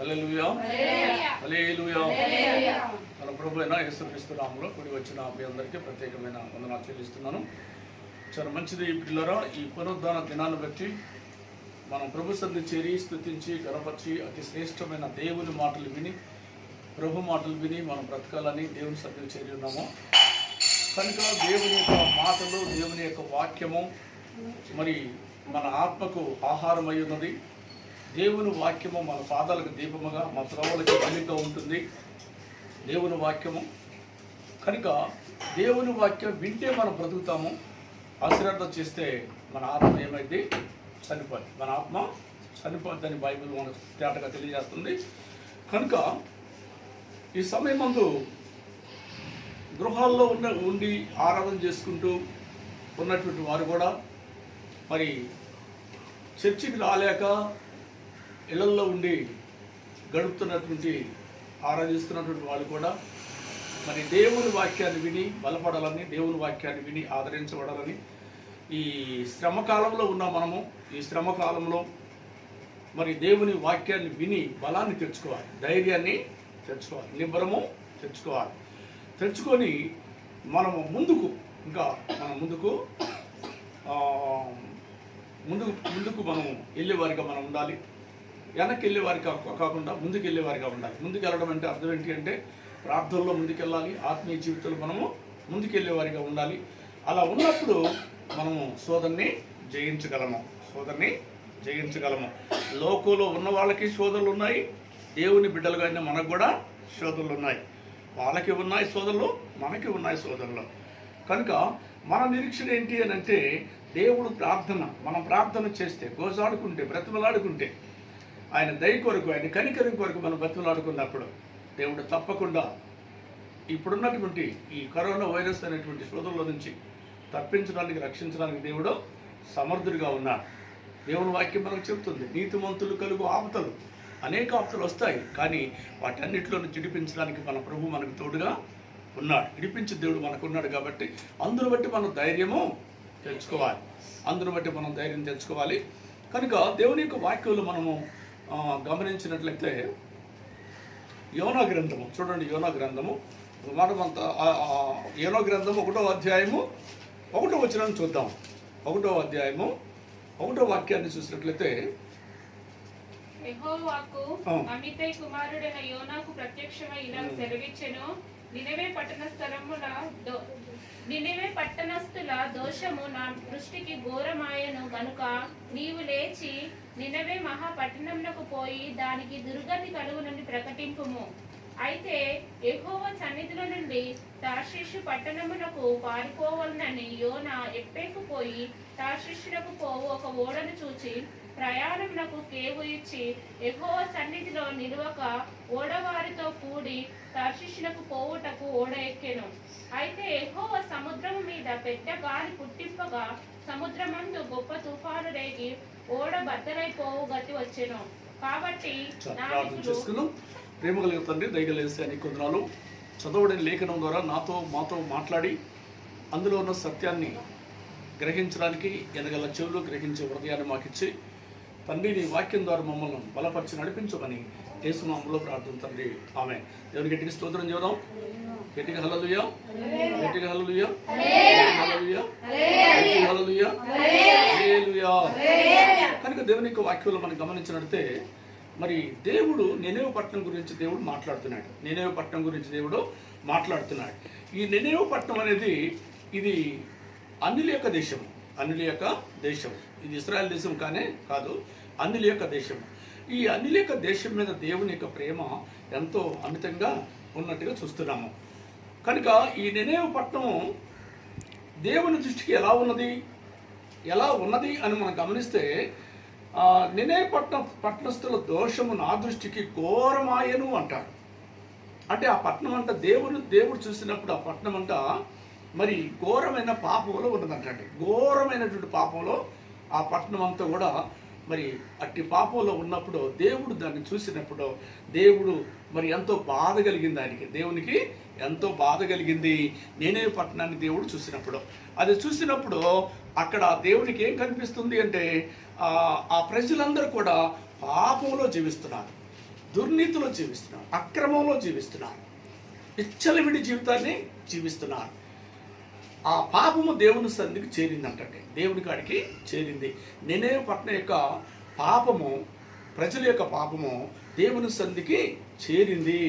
హల్లెలూయా హల్లెలూయా. మన ప్రభు అయిన యేసుక్రీస్తు నామములో కూడి వచ్చిన మీ అందరికీ ప్రత్యేకమైన వందనాలు చెల్లిస్తున్నాను. చాలా మంచిది పిల్లరా. ఈ పునరుద్ధాన దినాన్ని బట్టి మనం ప్రభు సన్నిధిని చేరి స్తుతించి గణపరిచి అతి శ్రేష్టమైన దేవుని మాటలు విని, ప్రభు మాటలు విని మనం బ్రతకాలని దేవుని సన్నిధిని చేరి ఉన్నాము. కనుక దేవుని యొక్క మాటలు, దేవుని యొక్క వాక్యము మరి మన ఆత్మకు ఆహారమై ఉన్నది. దేవుని వాక్యము మన పాదాలకు దీపముగా, మన త్రోవలకు వెలుగుగా ఉంటుంది దేవుని వాక్యము. కనుక దేవుని వాక్యం వింటే మనం బ్రతుకుతాము. అశ్రద్ధ చేస్తే మన ఆత్మ ఏమైంది? చనిపోద్ది. మన ఆత్మ చనిపోద్దని బైబిల్ మనకు తేటగా తెలియజేస్తుంది. కనుక ఈ సమయం ముందు గృహాల్లో ఉండి ఆరాధన చేసుకుంటూ ఉన్నటువంటి వారు కూడా మరి చర్చికి రాలేక ఇళ్లల్లో ఉండి గడుపుతున్నటువంటి ఆరాధిస్తున్నటువంటి వాళ్ళు కూడా మరి దేవుని వాక్యాన్ని విని బలపడాలని, దేవుని వాక్యాన్ని విని ఆదరించబడాలని, ఈ శ్రమకాలంలో ఉన్న మనము ఈ శ్రమకాలంలో మరి దేవుని వాక్యాన్ని విని బలాన్ని తెచ్చుకోవాలి, ధైర్యాన్ని తెచ్చుకోవాలి, నిబ్బరము తెచ్చుకోవాలి. తెచ్చుకొని మనము ముందుకు మనం వెళ్ళేవారిగా మనం ఉండాలి. వెనక్కి వెళ్ళేవారిగా కాకుండా ముందుకు వెళ్ళేవారిగా ఉండాలి. ముందుకు వెళ్ళడం అంటే అర్థం ఏంటి అంటే ప్రార్థనలో ముందుకెళ్ళాలి, ఆత్మీయ జీవితంలో మనము ముందుకెళ్ళేవారిగా ఉండాలి. అలా ఉన్నప్పుడు మనము శోధనని జయించగలము. లోకంలో ఉన్న వాళ్ళకి శోధనలు ఉన్నాయి, దేవుని బిడ్డలుగా అయినా మనకు కూడా శోధనలు ఉన్నాయి. వాళ్ళకి ఉన్నాయి శోధనలు, మనకి ఉన్నాయి శోధనలు. కనుక మన నిరీక్షణ ఏంటి అని అంటే దేవుడు మనం ప్రార్థన చేస్తే, గోజాడుకుంటే, బ్రతిమలాడుకుంటే, ఆయన దయ కొరకు, ఆయన కనికరం కొరకు మనం బ్రతిమలాడుకున్నప్పుడు దేవుడు తప్పకుండా ఇప్పుడున్నటువంటి ఈ కరోనా వైరస్ అనేటువంటి శోధనలో నుంచి తప్పించడానికి, రక్షించడానికి దేవుడు సమర్థుడిగా ఉన్నాడు. దేవుని వాక్యం మనకు చెబుతుంది, నీతిమంతులు కలుగు ఆపదలు, అనేక ఆపదలు వస్తాయి, కానీ వాటన్నిటిలో నుంచి విడిపించడానికి మన ప్రభు మనకు తోడుగా ఉన్నాడు. విడిపించే దేవుడు మనకు ఉన్నాడు. కాబట్టి అందును బట్టి మనం ధైర్యం తెచ్చుకోవాలి. కనుక దేవుని యొక్క వాక్యంలో మనము గమనించినట్లయితే యోనా గ్రంథము చూడండి. యోనా గ్రంథము 1వ అధ్యాయము 1వ వచనం చూద్దాం. 1వ అధ్యాయము 1వ వాక్యాన్ని చూసినట్లయితే, యెహోవాకు అమిత్తై కుమారుడైన యోనాకు ప్రత్యక్షమై ఇలా సెలవిచ్చెను, నినెవే పట్టణస్థుల దోషము నా దృష్టికి ఘోరమాయను గనుక నీవు లేచి నినెవే మహాపట్టణమునకు పోయి దానికి దుర్గతి కలుగునని ప్రకటింపుము. అయితే యెహోవా సన్నిధిలో నుండి తార్షీషు పట్టణమునకు పారిపోవలనని యోనా ఎప్పేకు పోయి తార్షీషునకు పోవు ఒక ఓడను చూచి ప్రయాణమునకు కేవు ఇచ్చి యెహోవా సన్నిధిలో నిలువక ఓడవారితో కూడి తార్షీషునకు పోవుటకు ఓడ ఎక్కెను. అయితే యెహోవా సముద్రము మీద పెద్ద గాలి పుట్టింపగా సముద్రమందు గొప్ప తుఫాను రేగి ఓడ బద్దలైపోవు గతి వచ్చెను. కాబట్టి ప్రేమ కలిగిన తండ్రి, దయగలేసే నీకు వందనాలు. చదవబడిన లేఖనం ద్వారా మాతో మాట్లాడి అందులో ఉన్న సత్యాన్ని గ్రహించడానికి ఎనగల చెవులు గ్రహించే హృదయాన్ని మాకిచ్చి తండ్రి నీ వాక్యం ద్వారా మమ్మల్ని బలపరిచి నడిపించమని యేసు నామములో ప్రార్థన తండ్రి, ఆమేన్. దేవునికి గట్టిగా స్తోత్రం చేద్దాం. గట్టిగా హల్లెలూయా, గట్టిగా హల్లెలూయా, హల్లెలూయా, హల్లెలూయా, హల్లెలూయా. కనుక దేవుని యొక్క వాక్యంలో మనం గమనించినట్లయితే మరి దేవుడు నెనేవు పట్టణం గురించి దేవుడు మాట్లాడుతున్నాడు. ఈ నెనేవు పట్టణం అనేది ఇది అన్యుల యొక్క దేశం. ఇది ఇశ్రాయేల్ దేశం కాదు, అన్యుల యొక్క దేశం. ఈ అన్యుల యొక్క దేశం మీద దేవుని యొక్క ప్రేమ ఎంతో అమితంగా ఉన్నట్టుగా చూస్తున్నాము. కనుక ఈ నెనేవు పట్టణము దేవుని దృష్టికి ఎలా ఉన్నది అని మనం గమనిస్తే, నెనేవు పట్టణస్థుల దోషము నా దృష్టికి ఘోరమాయను అంటాడు. అంటే ఆ పట్టణం అంతా దేవుడు చూసినప్పుడు ఆ పట్టణం అంతా మరి ఘోరమైన పాపంలో ఉన్నదంటండి. ఘోరమైనటువంటి పాపంలో ఆ పట్టణం అంతా కూడా మరి అట్టి పాపంలో ఉన్నప్పుడు దేవుడు దాన్ని చూసినప్పుడు దేవుడు మరి ఎంతో బాధ కలిగింది. దేవునికి ఎంతో బాధ కలిగింది నెనేవు పట్టణాన్ని దేవుడు చూసినప్పుడు. అది చూసినప్పుడు అక్కడ దేవునికి ఏం కనిపిస్తుంది అంటే ఆ ప్రజలందరూ కూడా పాపంలో జీవిస్తున్నారు. దుర్నీతిలో జీవిస్తున్నారు, అక్రమంలో జీవిస్తున్నారు, విచ్చలవిడి జీవితాన్ని జీవిస్తున్నారు. ఆ పాపము దేవుని సన్నిధికి చేరిందంటే, దేవుని కాడికి చేరింది. నినెవె పట్టణం యొక్క పాపము, ప్రజల యొక్క పాపము దేవుని సన్నిధికి చేరింది.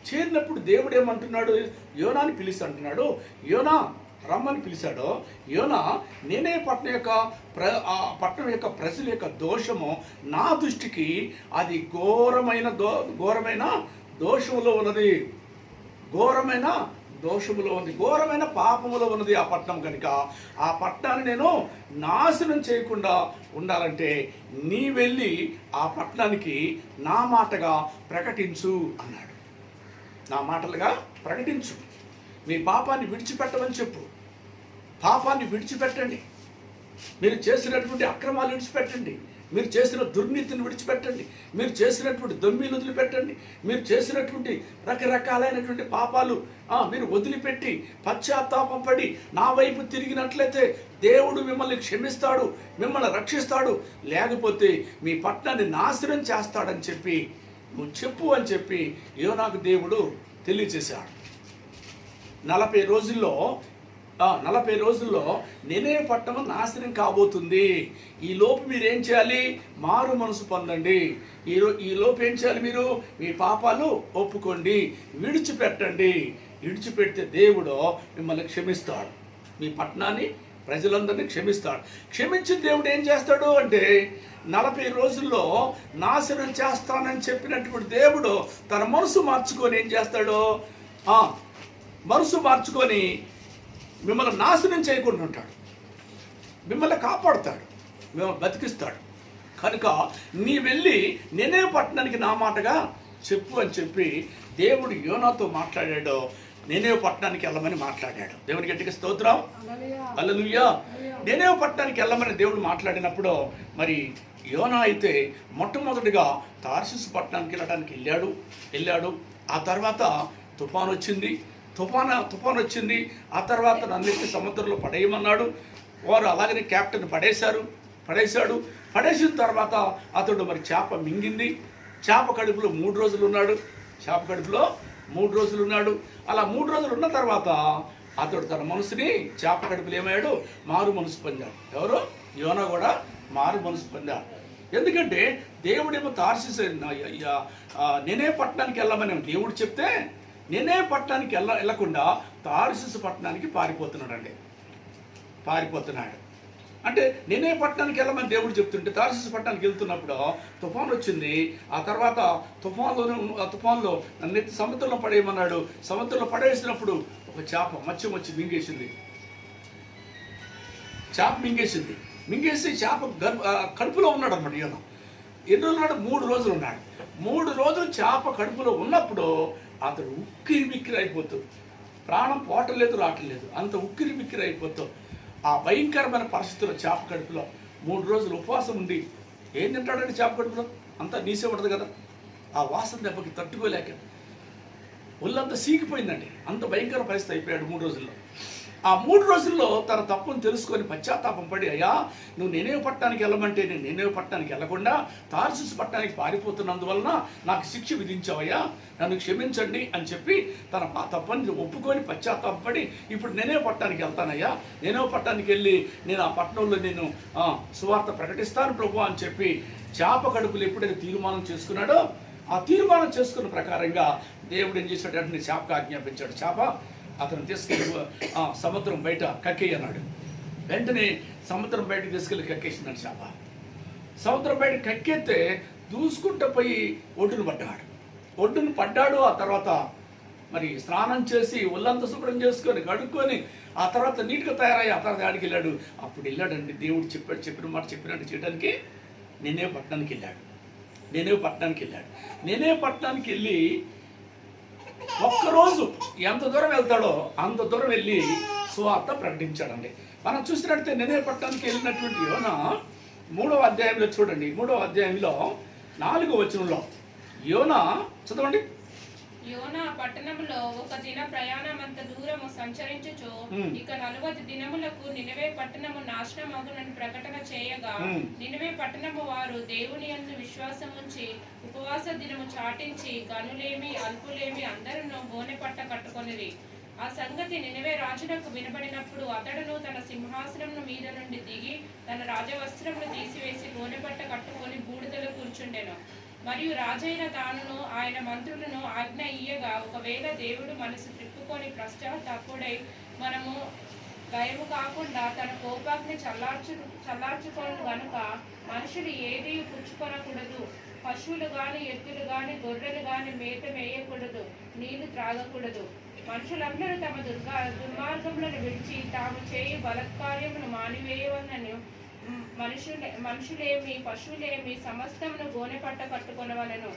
చేరినప్పుడు దేవుడు ఏమంటున్నాడు? యోనాని పిలిచి అంటున్నాడు, యోనా రమ్మని పిలిచాడో, యోనా నినెవె పట్టణం యొక్క పట్టణం యొక్క ప్రజల యొక్క దోషము నా దృష్టికి అది ఘోరమైన దోషములో ఉన్నది, ఘోరమైన దోషములో ఉంది, ఘోరమైన పాపములో ఉన్నది ఆ పట్టణం. కనుక ఆ పట్టణాన్ని నేను నాశనం చేయకుండా ఉండాలంటే నీ వెళ్ళి ఆ పట్టణానికి నా మాటగా ప్రకటించు అన్నాడు. నా మాటలుగా ప్రకటించు, మీ పాపాన్ని విడిచిపెట్టమని చెప్పు. పాపాన్ని విడిచిపెట్టండి, మీరు చేసినటువంటి అక్రమాలు విడిచిపెట్టండి, మీరు చేసిన దుర్నీతిని విడిచిపెట్టండి, మీరు చేసినటువంటి దొమ్మిలు వదిలిపెట్టండి, మీరు చేసినటువంటి రకరకాలైనటువంటి పాపాలు మీరు వదిలిపెట్టి పశ్చాత్తాపం పడి నా వైపు తిరిగినట్లయితే దేవుడు మిమ్మల్ని క్షమిస్తాడు, మిమ్మల్ని రక్షిస్తాడు. లేకపోతే మీ పట్టణాన్ని నాశనం చేస్తాడని చెప్పి నువ్వు చెప్పు అని చెప్పి యోనాకు దేవుడు తెలియచేశాడు. 40 రోజుల్లో నినెవె పట్టణం నాశనం కాబోతుంది. ఈ లోపు మీరేం చేయాలి? మారు మనసు పొందండి. ఈ లోపు ఏం చేయాలి? మీరు మీ పాపాలు ఒప్పుకోండి, విడిచిపెట్టండి. విడిచిపెడితే దేవుడు మిమ్మల్ని క్షమిస్తాడు, మీ పట్టణాన్ని ప్రజలందరినీ క్షమిస్తాడు. క్షమించిన దేవుడు ఏం చేస్తాడు అంటే 40 రోజుల్లో నాశనం చేస్తానని చెప్పినటువంటి దేవుడు తన మనసు మార్చుకొని ఏం చేస్తాడు? మనసు మార్చుకొని మిమ్మల్ని నాశనం చేయకుండా ఉంటాడు, మిమ్మల్ని కాపాడుతాడు, మిమ్మల్ని బతికిస్తాడు. కనుక నీ వెళ్ళి నినెవె పట్టణానికి నా మాటగా చెప్పు అని చెప్పి దేవుడు యోనాతో మాట్లాడాడు. నినెవె పట్టణానికి వెళ్ళమని మాట్లాడాడు. దేవునికి గట్టిగా స్తోత్రం, హల్లెలూయా. నినెవె పట్టణానికి వెళ్ళమని దేవుడు మాట్లాడినప్పుడు మరి యోనా అయితే మొట్టమొదటిగా తార్షీషు పట్టణానికి వెళ్ళడానికి వెళ్ళాడు. ఆ తర్వాత తుఫాను వచ్చింది. ఆ తర్వాత నన్ను సముద్రంలో పడేయమన్నాడు. వారు అలాగనే క్యాప్టెన్ పడేసిన తర్వాత అతడు మరి చేప మింగింది. చేప కడుపులో 3 రోజులు ఉన్నాడు. అలా 3 రోజులు ఉన్న తర్వాత అతడు తన మనసుని చేప కడుపులో ఏమయ్యాడు? మారు మనసు పొందాడు. ఎవరు? యోనా కూడా మారు మనసు పొందాడు. ఎందుకంటే దేవుడేమో తార్షీషు నినెవె పట్టణానికి వెళ్ళమని దేవుడు చెప్తే నినెవె పట్టణానికి వెళ్ళకుండా తార్షీషు పట్టణానికి పారిపోతున్నాడు. అంటే నినెవె పట్టణానికి వెళ్ళమని దేవుడు చెప్తుంటే తార్షీషు పట్టణానికి వెళ్తున్నప్పుడు తుఫాను వచ్చింది. ఆ తర్వాత తుఫాన్లో నన్ను సముద్రంలో పడేయమన్నాడు. సముద్రంలో పడేసినప్పుడు ఒక చేప మత్స్యం వచ్చి మింగేసి చేప కడుపులో ఉన్నాడు అనమాట. యోనా ఎన్ని రోజులు ఉన్నాడు? 3 రోజులు ఉన్నాడు. 3 రోజులు చేప కడుపులో ఉన్నప్పుడు అతడు ఉక్కిరి అయిపోతుంది. ప్రాణం పోవట్లేదు, రావట్లేదు, అంత ఉక్కిరి అయిపోతావు. ఆ భయంకరమైన పరిస్థితుల్లో చేప కడుపులో 3 రోజులు ఉపవాసం ఉండి ఏం తింటాడండి? చేప కడుపులో అంతా నీసే ఉంటుంది కదా. ఆ వాసన దెబ్బకి తట్టుకోలేక ఒళ్ళంతా సీకిపోయిందండి. అంత భయంకర పరిస్థితి అయిపోయాడు 3 రోజుల్లో. ఆ 3 రోజుల్లో తన తప్పును తెలుసుకొని పశ్చాత్తాపం పడి, అయ్యా నువ్వు నినెవె పట్టణానికి వెళ్ళమంటే నేను నినెవె పట్టణానికి వెళ్ళకుండా తార్షీషు పట్టణానికి పారిపోతున్నందువలన నాకు శిక్ష విధించావయ్యా, నన్ను క్షమించండి అని చెప్పి తన తప్పని ఒప్పుకొని పశ్చాత్తాపడి ఇప్పుడు నినెవె పట్టణానికి వెళ్తానయ్యా, నినెవె పట్టణానికి వెళ్ళి నేను ఆ పట్టణంలో నేను సువార్త ప్రకటిస్తాను ప్రభు అని చెప్పి చేప కడుపులు ఎప్పుడైతే తీర్మానం చేసుకున్నాడో ఆ తీర్మానం చేసుకున్న ప్రకారంగా దేవుడు ఏం చేశాడంటే చేపకు ఆజ్ఞాపించాడు. చేప అతను తీసుకెళ్ళి సముద్రం బయట కక్కేయి అన్నాడు. వెంటనే సముద్రం బయటకు తీసుకెళ్ళి కక్కేసిందండి చేప. సముద్రం బయట కక్కేస్తే దూసుకుంటూ పోయి ఒడ్డును పడ్డాడు. ఆ తర్వాత మరి స్నానం చేసి ఒళ్ళంతా శుభ్రం చేసుకొని కడుక్కొని ఆ తర్వాత నీట్గా తయారయ్యి ఆ తర్వాత ఆడికి వెళ్ళాడు. అప్పుడు వెళ్ళాడండి దేవుడు చెప్పిన మాట చెప్పినట్టు చేయడానికి నినెవె పట్టణానికి వెళ్ళాడు. నినెవె పట్టణానికి వెళ్ళి ఒక్కరోజు ఎంత దూరం వెళ్తాడో అంత దూరం వెళ్ళి సువార్త ప్రకటించాడండి. మనం చూసినట్లయితే నినెవె పట్టణానికి వెళ్ళినటువంటి యోనా 3వ అధ్యాయంలో చూడండి, 3వ అధ్యాయంలో 4వ వచనంలో యోనా చదవండి. యోనా పట్టణంలో ఒక దిన ప్రయాణమంత దూరము సంచరించుచు ఇక 40 దినములకు నినెవె పట్టణము నాశనమగునని ప్రకటన చేయగా నినెవె పట్టణము వారు దేవుని యందు విశ్వాసం ఉంచి ఉపవాస దినము చాటించి గనులేమి అల్పులేమి అందరూ గోనె పట్ట కట్టుకొనిరి. ఆ సంగతి నినవే రాజునకు వినబడినప్పుడు అతడును తన సింహాసనం మీద నుండి దిగి తన రాజవస్త్రమును తీసివేసి గోనెపట్ట కట్టుకొని బూడిదలో కూర్చుండెను. మరియు రాజైన తానును ఆయన మంత్రులను ఆజ్ఞ ఇయ్యగా, ఒకవేళ దేవుడు మనసు త్రిప్పుకొని పశ్చాత్తాపుడై మనము భయము కాకుండా తన కోపాగ్ని చల్లార్చుకోను గనుక మనుషులు ఏది పుచ్చుకొనకూడదు, పశువులు గాని ఎద్దులు గాని గొర్రెలు గాని మేత మేయకూడదు, నీళ్లు త్రాగకూడదు. మనుషులందరూ తమ దుర్మార్గములను విడిచి తాము చేయు బలత్కార్యమును మానివేయవలనని మనుషులేమి పశువులేమి సమస్తమును గోనెపట్ట కట్టుకొనవలెను.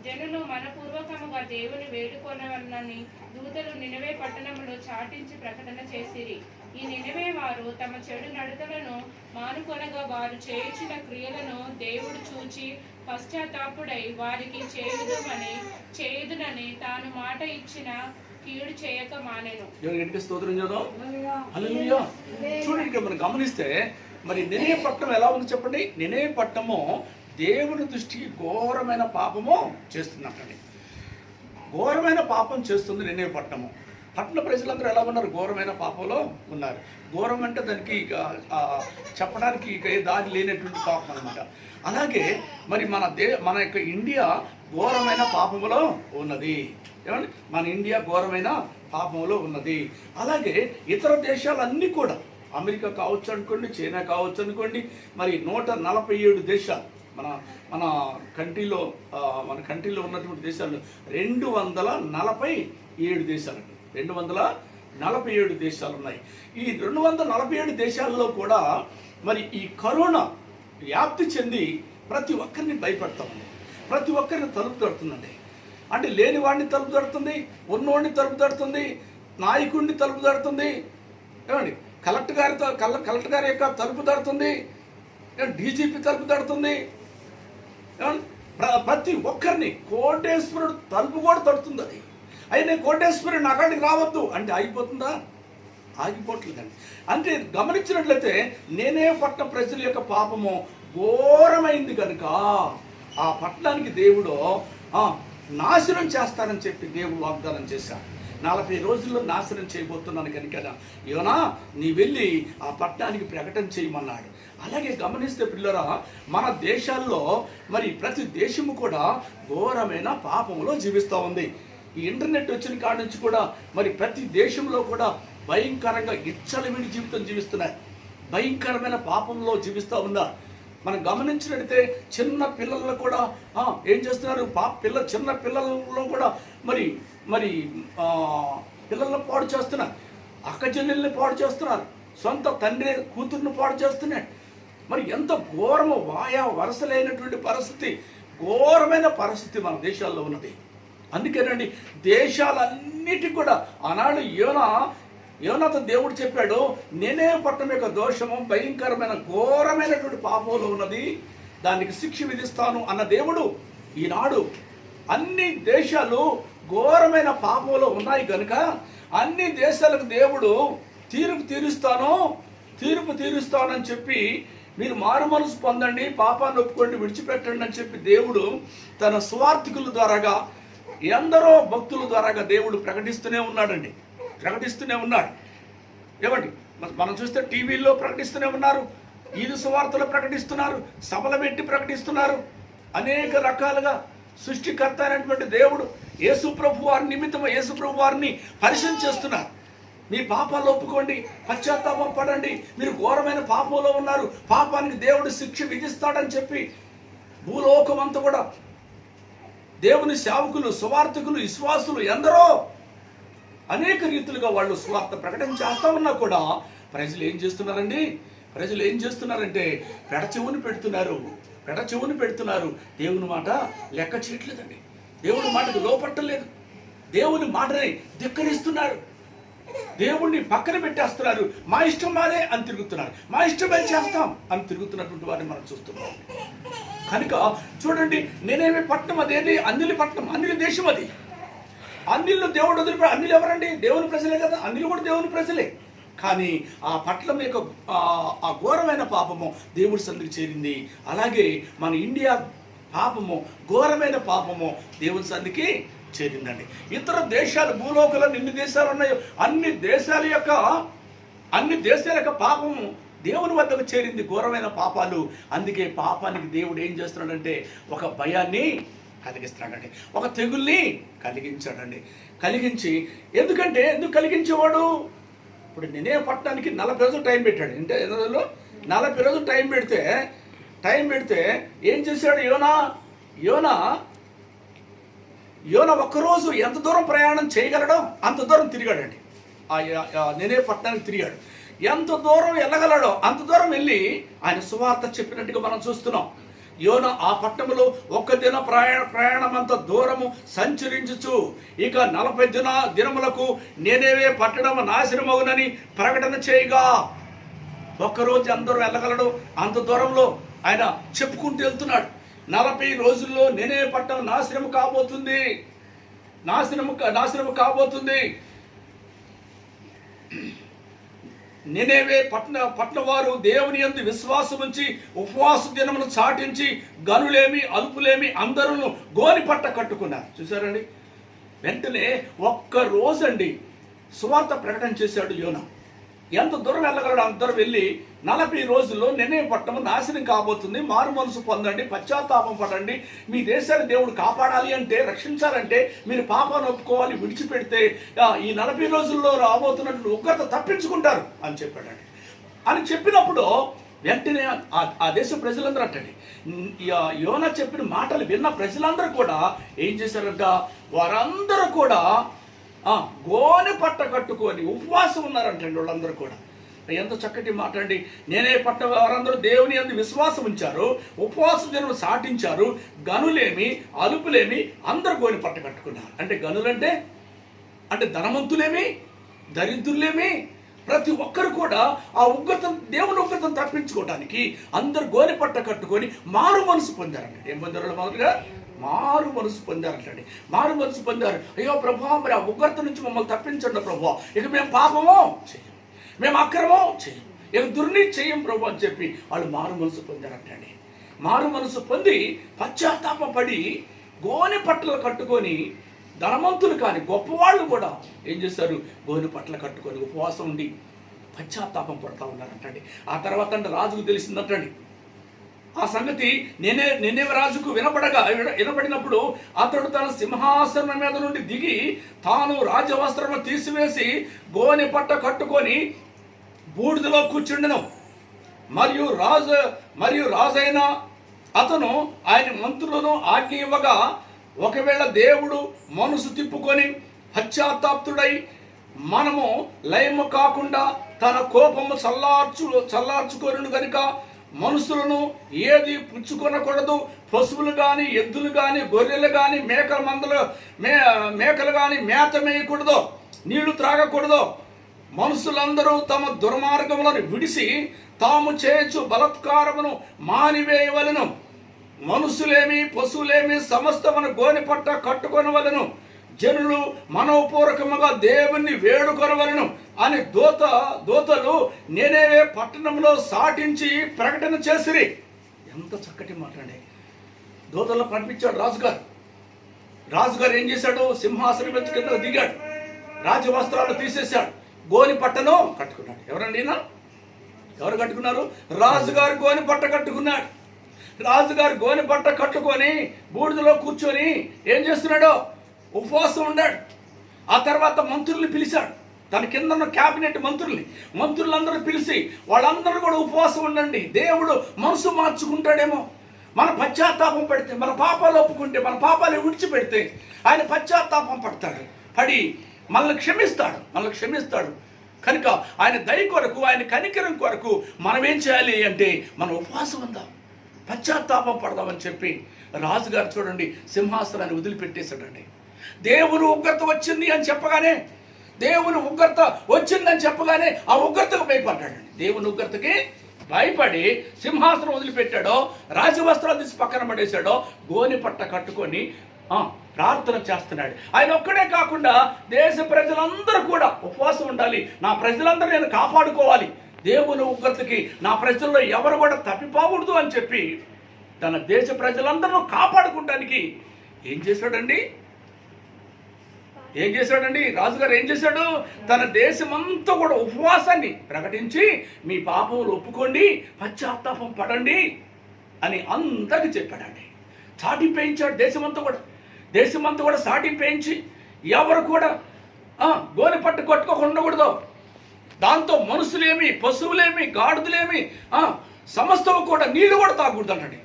జనులు మనపూర్వకముగా దేవుని వేడుకొనవలనని దూతలు నినవే పట్టణములో చాటించి ప్రకటన చేసిరి. ఈ నినవే వారు తమ చెడు నడతలను మానుకొనగా వారు చేయించిన క్రియలను దేవుడు చూచి పశ్చాత్తాపుడై వారికి చేయుదునని తాను మాట ఇచ్చిన కీడు చేయక మానెను. స్తోత్రం చేద్దాం. హల్లెలూయా. చూడండి, మనం గమనిస్తే మరి నినవే పట్టణం ఎలా ఉంది చెప్పండి. నినవే పట్టణము దేవుని దృష్టికి ఘోరమైన పాపము చేస్తుందంటండి. ఘోరమైన పాపం చేస్తుంది నినవే పట్టణము. పట్టణ ప్రజలందరూ ఎలా ఉన్నారు? ఘోరమైన పాపంలో ఉన్నారు. ఘోరం అంటే దానికి చెప్పడానికి ఇక ఏ దారి లేనటువంటి పాపం అనమాట. అలాగే మరి మన యొక్క ఇండియా ఘోరమైన పాపములో ఉన్నది. ఏమండి, మన ఇండియా ఘోరమైన పాపంలో ఉన్నది. అలాగే ఇతర దేశాలన్నీ కూడా, అమెరికా కావచ్చు అనుకోండి, చైనా కావచ్చు అనుకోండి, మరి 147 దేశాలు మన కంట్రీలో ఉన్నటువంటి దేశాలు 247 దేశాలు 247 దేశాలు ఉన్నాయి. ఈ 247 దేశాల్లో కూడా మరి ఈ కరోనా వ్యాప్తి చెంది ప్రతి ఒక్కరిని భయపెడతామండి. ప్రతి ఒక్కరిని తలుపు తడుతుందండి. అంటే లేని వాడిని తలుపు తడుతుంది, ఉన్నవాడిని తలుపు తడుతుంది, నాయకుడిని తలుపు తడుతుంది, ఏమండి కలెక్టర్ గారి యొక్క తలుపు తడుతుంది, డీజీపీ తలుపు తడుతుంది, ప్రతి ఒక్కరిని. కోటేశ్వరుడు తలుపు కూడా తడుతుంది. అది అయినా కోటేశ్వరుడు అక్కడికి రావద్దు అంటే ఆగిపోతుందా? ఆగిపోవట్లేదండి. అంటే గమనించినట్లయితే నినవే పట్టణ ప్రజల యొక్క పాపము ఘోరమైంది కనుక ఆ పట్టణానికి దేవుడు నాశనం చేస్తానని చెప్పి దేవుడు వాగ్దానం చేశాడు. 40 రోజుల్లో నాశనం చేయబోతున్నాను కనుక యోనా నీ వెళ్ళి ఆ పట్టణానికి ప్రకటన చేయమన్నాడు. అలాగే గమనిస్తే పిల్లరా, మన దేశాల్లో మరి ప్రతి దేశము కూడా ఘోరమైన పాపంలో జీవిస్తూ ఉంది. ఈ ఇంటర్నెట్ వచ్చిన కాడ నుంచి కూడా మరి ప్రతి దేశంలో కూడా భయంకరంగా ఇచ్చలవిడి జీవితం జీవిస్తున్నారు. భయంకరమైన పాపంలో జీవిస్తూ ఉన్నారు. మనం గమనించినట్లయితే చిన్న పిల్లల్లో కూడా ఏం చేస్తున్నారు? చిన్న పిల్లల్లో కూడా మరి పిల్లలను పాడు చేస్తున్నారు, అక్క చెల్లెల్ని పాడు చేస్తున్నారు, సొంత తండ్రి కూతుర్ని పాడు చేస్తున్నాడు. మరి ఎంత ఘోరము, వరసలేనటువంటి పరిస్థితి, ఘోరమైన పరిస్థితి మన దేశాల్లో ఉన్నది. అందుకేనండి దేశాలన్నిటికీ కూడా ఆనాడు యోనాతో దేవుడు చెప్పాడు, నినవే పట్టణం యొక్క దోషము భయంకరమైన ఘోరమైనటువంటి పాపంలో ఉన్నది, దానికి శిక్ష విధిస్తాను అన్న దేవుడు ఈనాడు అన్ని దేశాలు ఘోరమైన పాపంలో ఉన్నాయి కనుక అన్ని దేశాలకు దేవుడు తీర్పు తీరుస్తానని చెప్పి మీరు మారు మనసు పొందండి, పాపాన్ని ఒప్పుకోండి, విడిచిపెట్టండి అని చెప్పి దేవుడు తన స్వార్థికుల ద్వారాగా ఎందరో భక్తుల ద్వారాగా దేవుడు ప్రకటిస్తూనే ఉన్నాడండి. ప్రకటిస్తూనే ఉన్నాడు. ఏమండి, మనం చూస్తే టీవీల్లో ప్రకటిస్తూనే ఉన్నారు, ఈదు సువార్తలు ప్రకటిస్తున్నారు, సభలు పెట్టి ప్రకటిస్తున్నారు. అనేక రకాలుగా సృష్టికర్త అయినటువంటి దేవుడు యేసుప్రభు వారి నిమిత్తం యేసుప్రభు వారిని పరిశీలన చేస్తున్నారు. మీ పాపాలు ఒప్పుకోండి, పశ్చాత్తాపం పడండి, మీరు ఘోరమైన పాపంలో ఉన్నారు, పాపానికి దేవుడు శిక్ష విధిస్తాడని చెప్పి భూలోకం అంతా కూడా దేవుని సేవకులు, సువార్థకులు, విశ్వాసులు ఎందరో అనేక రీతులుగా వాళ్ళు సువార్త ప్రకటన చేస్తా ఉన్నా కూడా ప్రజలు ఏం చేస్తున్నారండి? ప్రజలు ఏం చేస్తున్నారంటే పెడచెవుని పెడుతున్నారు. దేవుని మాట లెక్క చేయట్లేదండి. దేవుని మాటకు లోపట్టలేదు. దేవుని మాటని ధిక్కరిస్తున్నారు. దేవుణ్ణి పక్కన పెట్టేస్తున్నారు. మా ఇష్టం మాదే అని తిరుగుతున్నారు. మా ఇష్టమే చేస్తాం అని తిరుగుతున్నటువంటి వారిని మనం చూస్తున్నాం. కనుక చూడండి, నినవే పట్టణం అదేది అన్నిలి పట్టణం, అన్నిలి దేశం అది. అన్నిళ్ళు దేవుడు వదిలిపె అన్నిలు ఎవరండి? దేవుని ప్రజలే కదా. అన్నిలు కూడా దేవుని ప్రజలే. కానీ ఆ పట్టణం యొక్క ఆ ఘోరమైన పాపము దేవుడి సన్నిధికి చేరింది. అలాగే మన ఇండియా పాపము, ఘోరమైన పాపము దేవుని సన్నిధికి చేరిందండి. ఇతర దేశాలు, భూలోకంలో ఎన్ని దేశాలు ఉన్నాయో అన్ని దేశాల యొక్క పాపము దేవుని వద్దకు చేరింది, ఘోరమైన పాపాలు. అందుకే పాపానికి దేవుడు ఏం చేస్తున్నాడంటే ఒక భయాన్ని కలిగిస్తున్నాడండి, ఒక తెగుల్ని కలిగించాడండి. కలిగించి ఎందుకు కలిగించేవాడు? ఇప్పుడు నేనే పట్టడానికి 40 రోజులు టైం పెట్టాడు. అంటే ఎన్ని రోజులు? 40 రోజులు టైం పెడితే ఏం చేశాడు యోనా ఒక్కరోజు ఎంత దూరం ప్రయాణం చేయగలడో అంత దూరం తిరిగాడండి. నేనే పట్టణానికి తిరిగాడు. ఎంత దూరం వెళ్ళగలడో అంత దూరం వెళ్ళి ఆయన సువార్త చెప్పినట్టుగా మనం చూస్తున్నాం. యోనా ఆ పట్టణంలో ఒక్క ప్రయాణం అంత దూరము సంచరించుచు ఇక 40 దినములకు నేనేవే పట్టణము నాశనమగునని ప్రకటన చేయగా, ఒక్కరోజు అందరూ వెళ్ళగలడు అంత దూరంలో ఆయన చెప్పుకుంటూ వెళ్తున్నాడు. 40 రోజుల్లో నేనే పట్టణం నాశనం కాబోతుంది. నినేవే పట్టణ వారు దేవుని యందు విశ్వాసం ఉంచి ఉపవాస దినమును చాటించి గనులేమి అలుపులేమి అందరూ గోని పట్ట కట్టుకున్నారు. చూసారండి, వెంటనే ఒక్క రోజండి సువార్త ప్రకటన చేశాడు యోనా. ఎంత దూరం వెళ్ళగలడు అంత దూరం వెళ్ళి 40 రోజుల్లో నినే పట్టణము నాశనం కాబోతుంది, మారు మనసు పొందండి, పశ్చాత్తాపం పడండి, మీ దేశాన్ని దేవుడు కాపాడాలి అంటే, రక్షించాలంటే మీరు పాపాన్ని ఒప్పుకోవాలి, విడిచిపెడితే ఈ 40 రోజుల్లో రాబోతున్నట్లు ఉగ్రత తప్పించుకుంటారు అని చెప్పాడండి. అని చెప్పినప్పుడు వెంటనే ఆ దేశ ప్రజలందరూ అంటండి, యోనా చెప్పిన మాటలు విన్న ప్రజలందరూ కూడా ఏం చేశారంట, వారందరూ కూడా గోనె పట్ట కట్టుకొని ఉపవాసం ఉన్నారంటండి. వాళ్ళందరూ కూడా ఎంత చక్కటి మాట అండి. నేనే పట్ట వారందరూ దేవుని యందు విశ్వాసం ఉంచారు, ఉపవాస దినం సాటించారు, గనులేమి అలుపులేమి అందరూ గోనె పట్ట కట్టుకున్నారు. అంటే గనులంటే ధనవంతులేమి దరిద్రులేమి ప్రతి ఒక్కరు కూడా ఆ దేవుని ఉగ్రతను తప్పించుకోవడానికి అందరు గోనె పట్ట కట్టుకొని మారు మనసు పొందారండి. ఏం పొందారు? మొదలుగా మారు మనసు పొందారంటండి. మారు మనసు పొందారు. అయ్యో ప్రభువా, మరి ఆ ఉగ్రత నుంచి మమ్మల్ని తప్పించండి ప్రభువా, ఇక మేము పాపమో చేయం, మేము అక్రమో చేయం, ఇక దుర్నీతి చేయం ప్రభు అని చెప్పి వాళ్ళు మారు మనసు పొందారంటండి. మారు మనసు పొంది పశ్చాత్తాపం పడి గోనె పట్టలు కట్టుకొని, ధనవంతులు కానీ గొప్పవాళ్ళు కూడా ఏం చేశారు, గోనె పట్టలు కట్టుకొని ఉపవాసం ఉండి పశ్చాత్తాపం పడుతూ ఉన్నారంటండి. ఆ తర్వాత రాజుకు తెలిసిందంటండి ఆ సంగతి. నేనే రాజుకు వినబడినప్పుడు అతడు తన సింహాసనం మీద నుండి దిగి తాను రాజవస్త్రము తీసివేసి గోనె పట్ట కట్టుకొని బూడిదలో కూర్చుండెను. మరియు రాజైన అతను ఆయన మంత్రులను ఆజ్ఞ ఇవ్వగా, ఒకవేళ దేవుడు మనసు తిప్పుకొని పశ్చాత్తాప్తుడై మనము లయము కాకుండా తన కోపము చల్లార్చుకొనును గనుక మనుషులను ఏది పుచ్చుకొనకూడదు, పశువులు కానీ ఎద్దులు కానీ గొర్రెలు కానీ మేకలు కానీ మేత మేయకూడదు, నీళ్లు త్రాగకూడదు. మనుషులందరూ తమ దుర్మార్గములను విడిసి తాము చేయొచ్చు బలత్కారమును మానివేయవలను. మనుషులేమి పశువులేమి సమస్తమును గోనె పట్ట కట్టుకొనవలను. జనులు మనోపూర్వకముగా దేవుణ్ణి వేడుకొనవలను అని దూతలు నేనేవే పట్టణంలో సాటించి ప్రకటన చేసిరి. ఎంత చక్కటి మాట్లాడే. దూతలను పంపించాడు రాజుగారు ఏం చేశాడు, సింహాసనం కింద దిగాడు, రాజవస్త్రాలు తీసేశాడు, గోని పట్టను కట్టుకున్నాడు. ఎవరండి ఈయన? ఎవరు కట్టుకున్నారు? రాజుగారు గోని పట్ట కట్టుకున్నాడు. రాజుగారు గోని పట్ట కట్టుకొని బూడిదలో కూర్చొని ఏం చేస్తున్నాడు, ఉపవాసం ఉన్నాడు. ఆ తర్వాత మంత్రుల్ని పిలిచాడు, తన కింద ఉన్న క్యాబినెట్ మంత్రులందరూ పిలిచి వాళ్ళందరూ కూడా ఉపవాసం ఉండండి, దేవుడు మనసు మార్చుకుంటాడేమో, మన పశ్చాత్తాపం పెడితే, మన పాపాలు ఒప్పుకుంటే, మన పాపాలు విడిచిపెడితే ఆయన పశ్చాత్తాపం పడి మనల్ని క్షమిస్తాడు. కనుక ఆయన దయ కొరకు, ఆయన కనికరం కొరకు మనం ఏం చేయాలి అంటే మనం ఉపవాసం ఉందాం, పశ్చాత్తాపం పడదామని చెప్పి రాజుగారు చూడండి సింహాసనాన్ని వదిలిపెట్టేశాడండి. దేవుని ఉగ్రత వచ్చిందని చెప్పగానే ఆ ఉగ్రతకు భయపడ్డాడండి. దేవుని ఉగ్రతకి భయపడి సింహాసనం వదిలిపెట్టాడో, రాజవస్త్రాలు తీసి పక్కన పడేశాడో, గోని పట్ట కట్టుకొని ప్రార్థన చేస్తున్నాడు. ఆయన ఒక్కడే కాకుండా దేశ ప్రజలందరూ కూడా ఉపవాసం ఉండాలి, నా ప్రజలందరూ నేను కాపాడుకోవాలి, దేవుని ఉగ్రతకి నా ప్రజల్లో ఎవరు కూడా తప్పిపోకూడదు అని చెప్పి తన దేశ ప్రజలందరూ కాపాడుకోవడానికి ఏం చేశాడండి? రాజుగారు ఏం చేశాడు? తన దేశమంతా కూడా ఉపవాసాన్ని ప్రకటించి మీ పాపములు ఒప్పుకోండి, పశ్చాత్తాపం పడండి అని అందరికి చెప్పాడండి. చాటింపు వేయించాడు. దేశమంతా కూడా చాటింపు వేయించి ఎవరు కూడా గోనె పట్టు కొట్టుకోకుండా ఉండకూడదు. దాంతో మనుషులేమి, పశువులేమి, గాడిదలేమి సమస్తము కూడా నీళ్లు కూడా తాగకూడదు అంటాడు.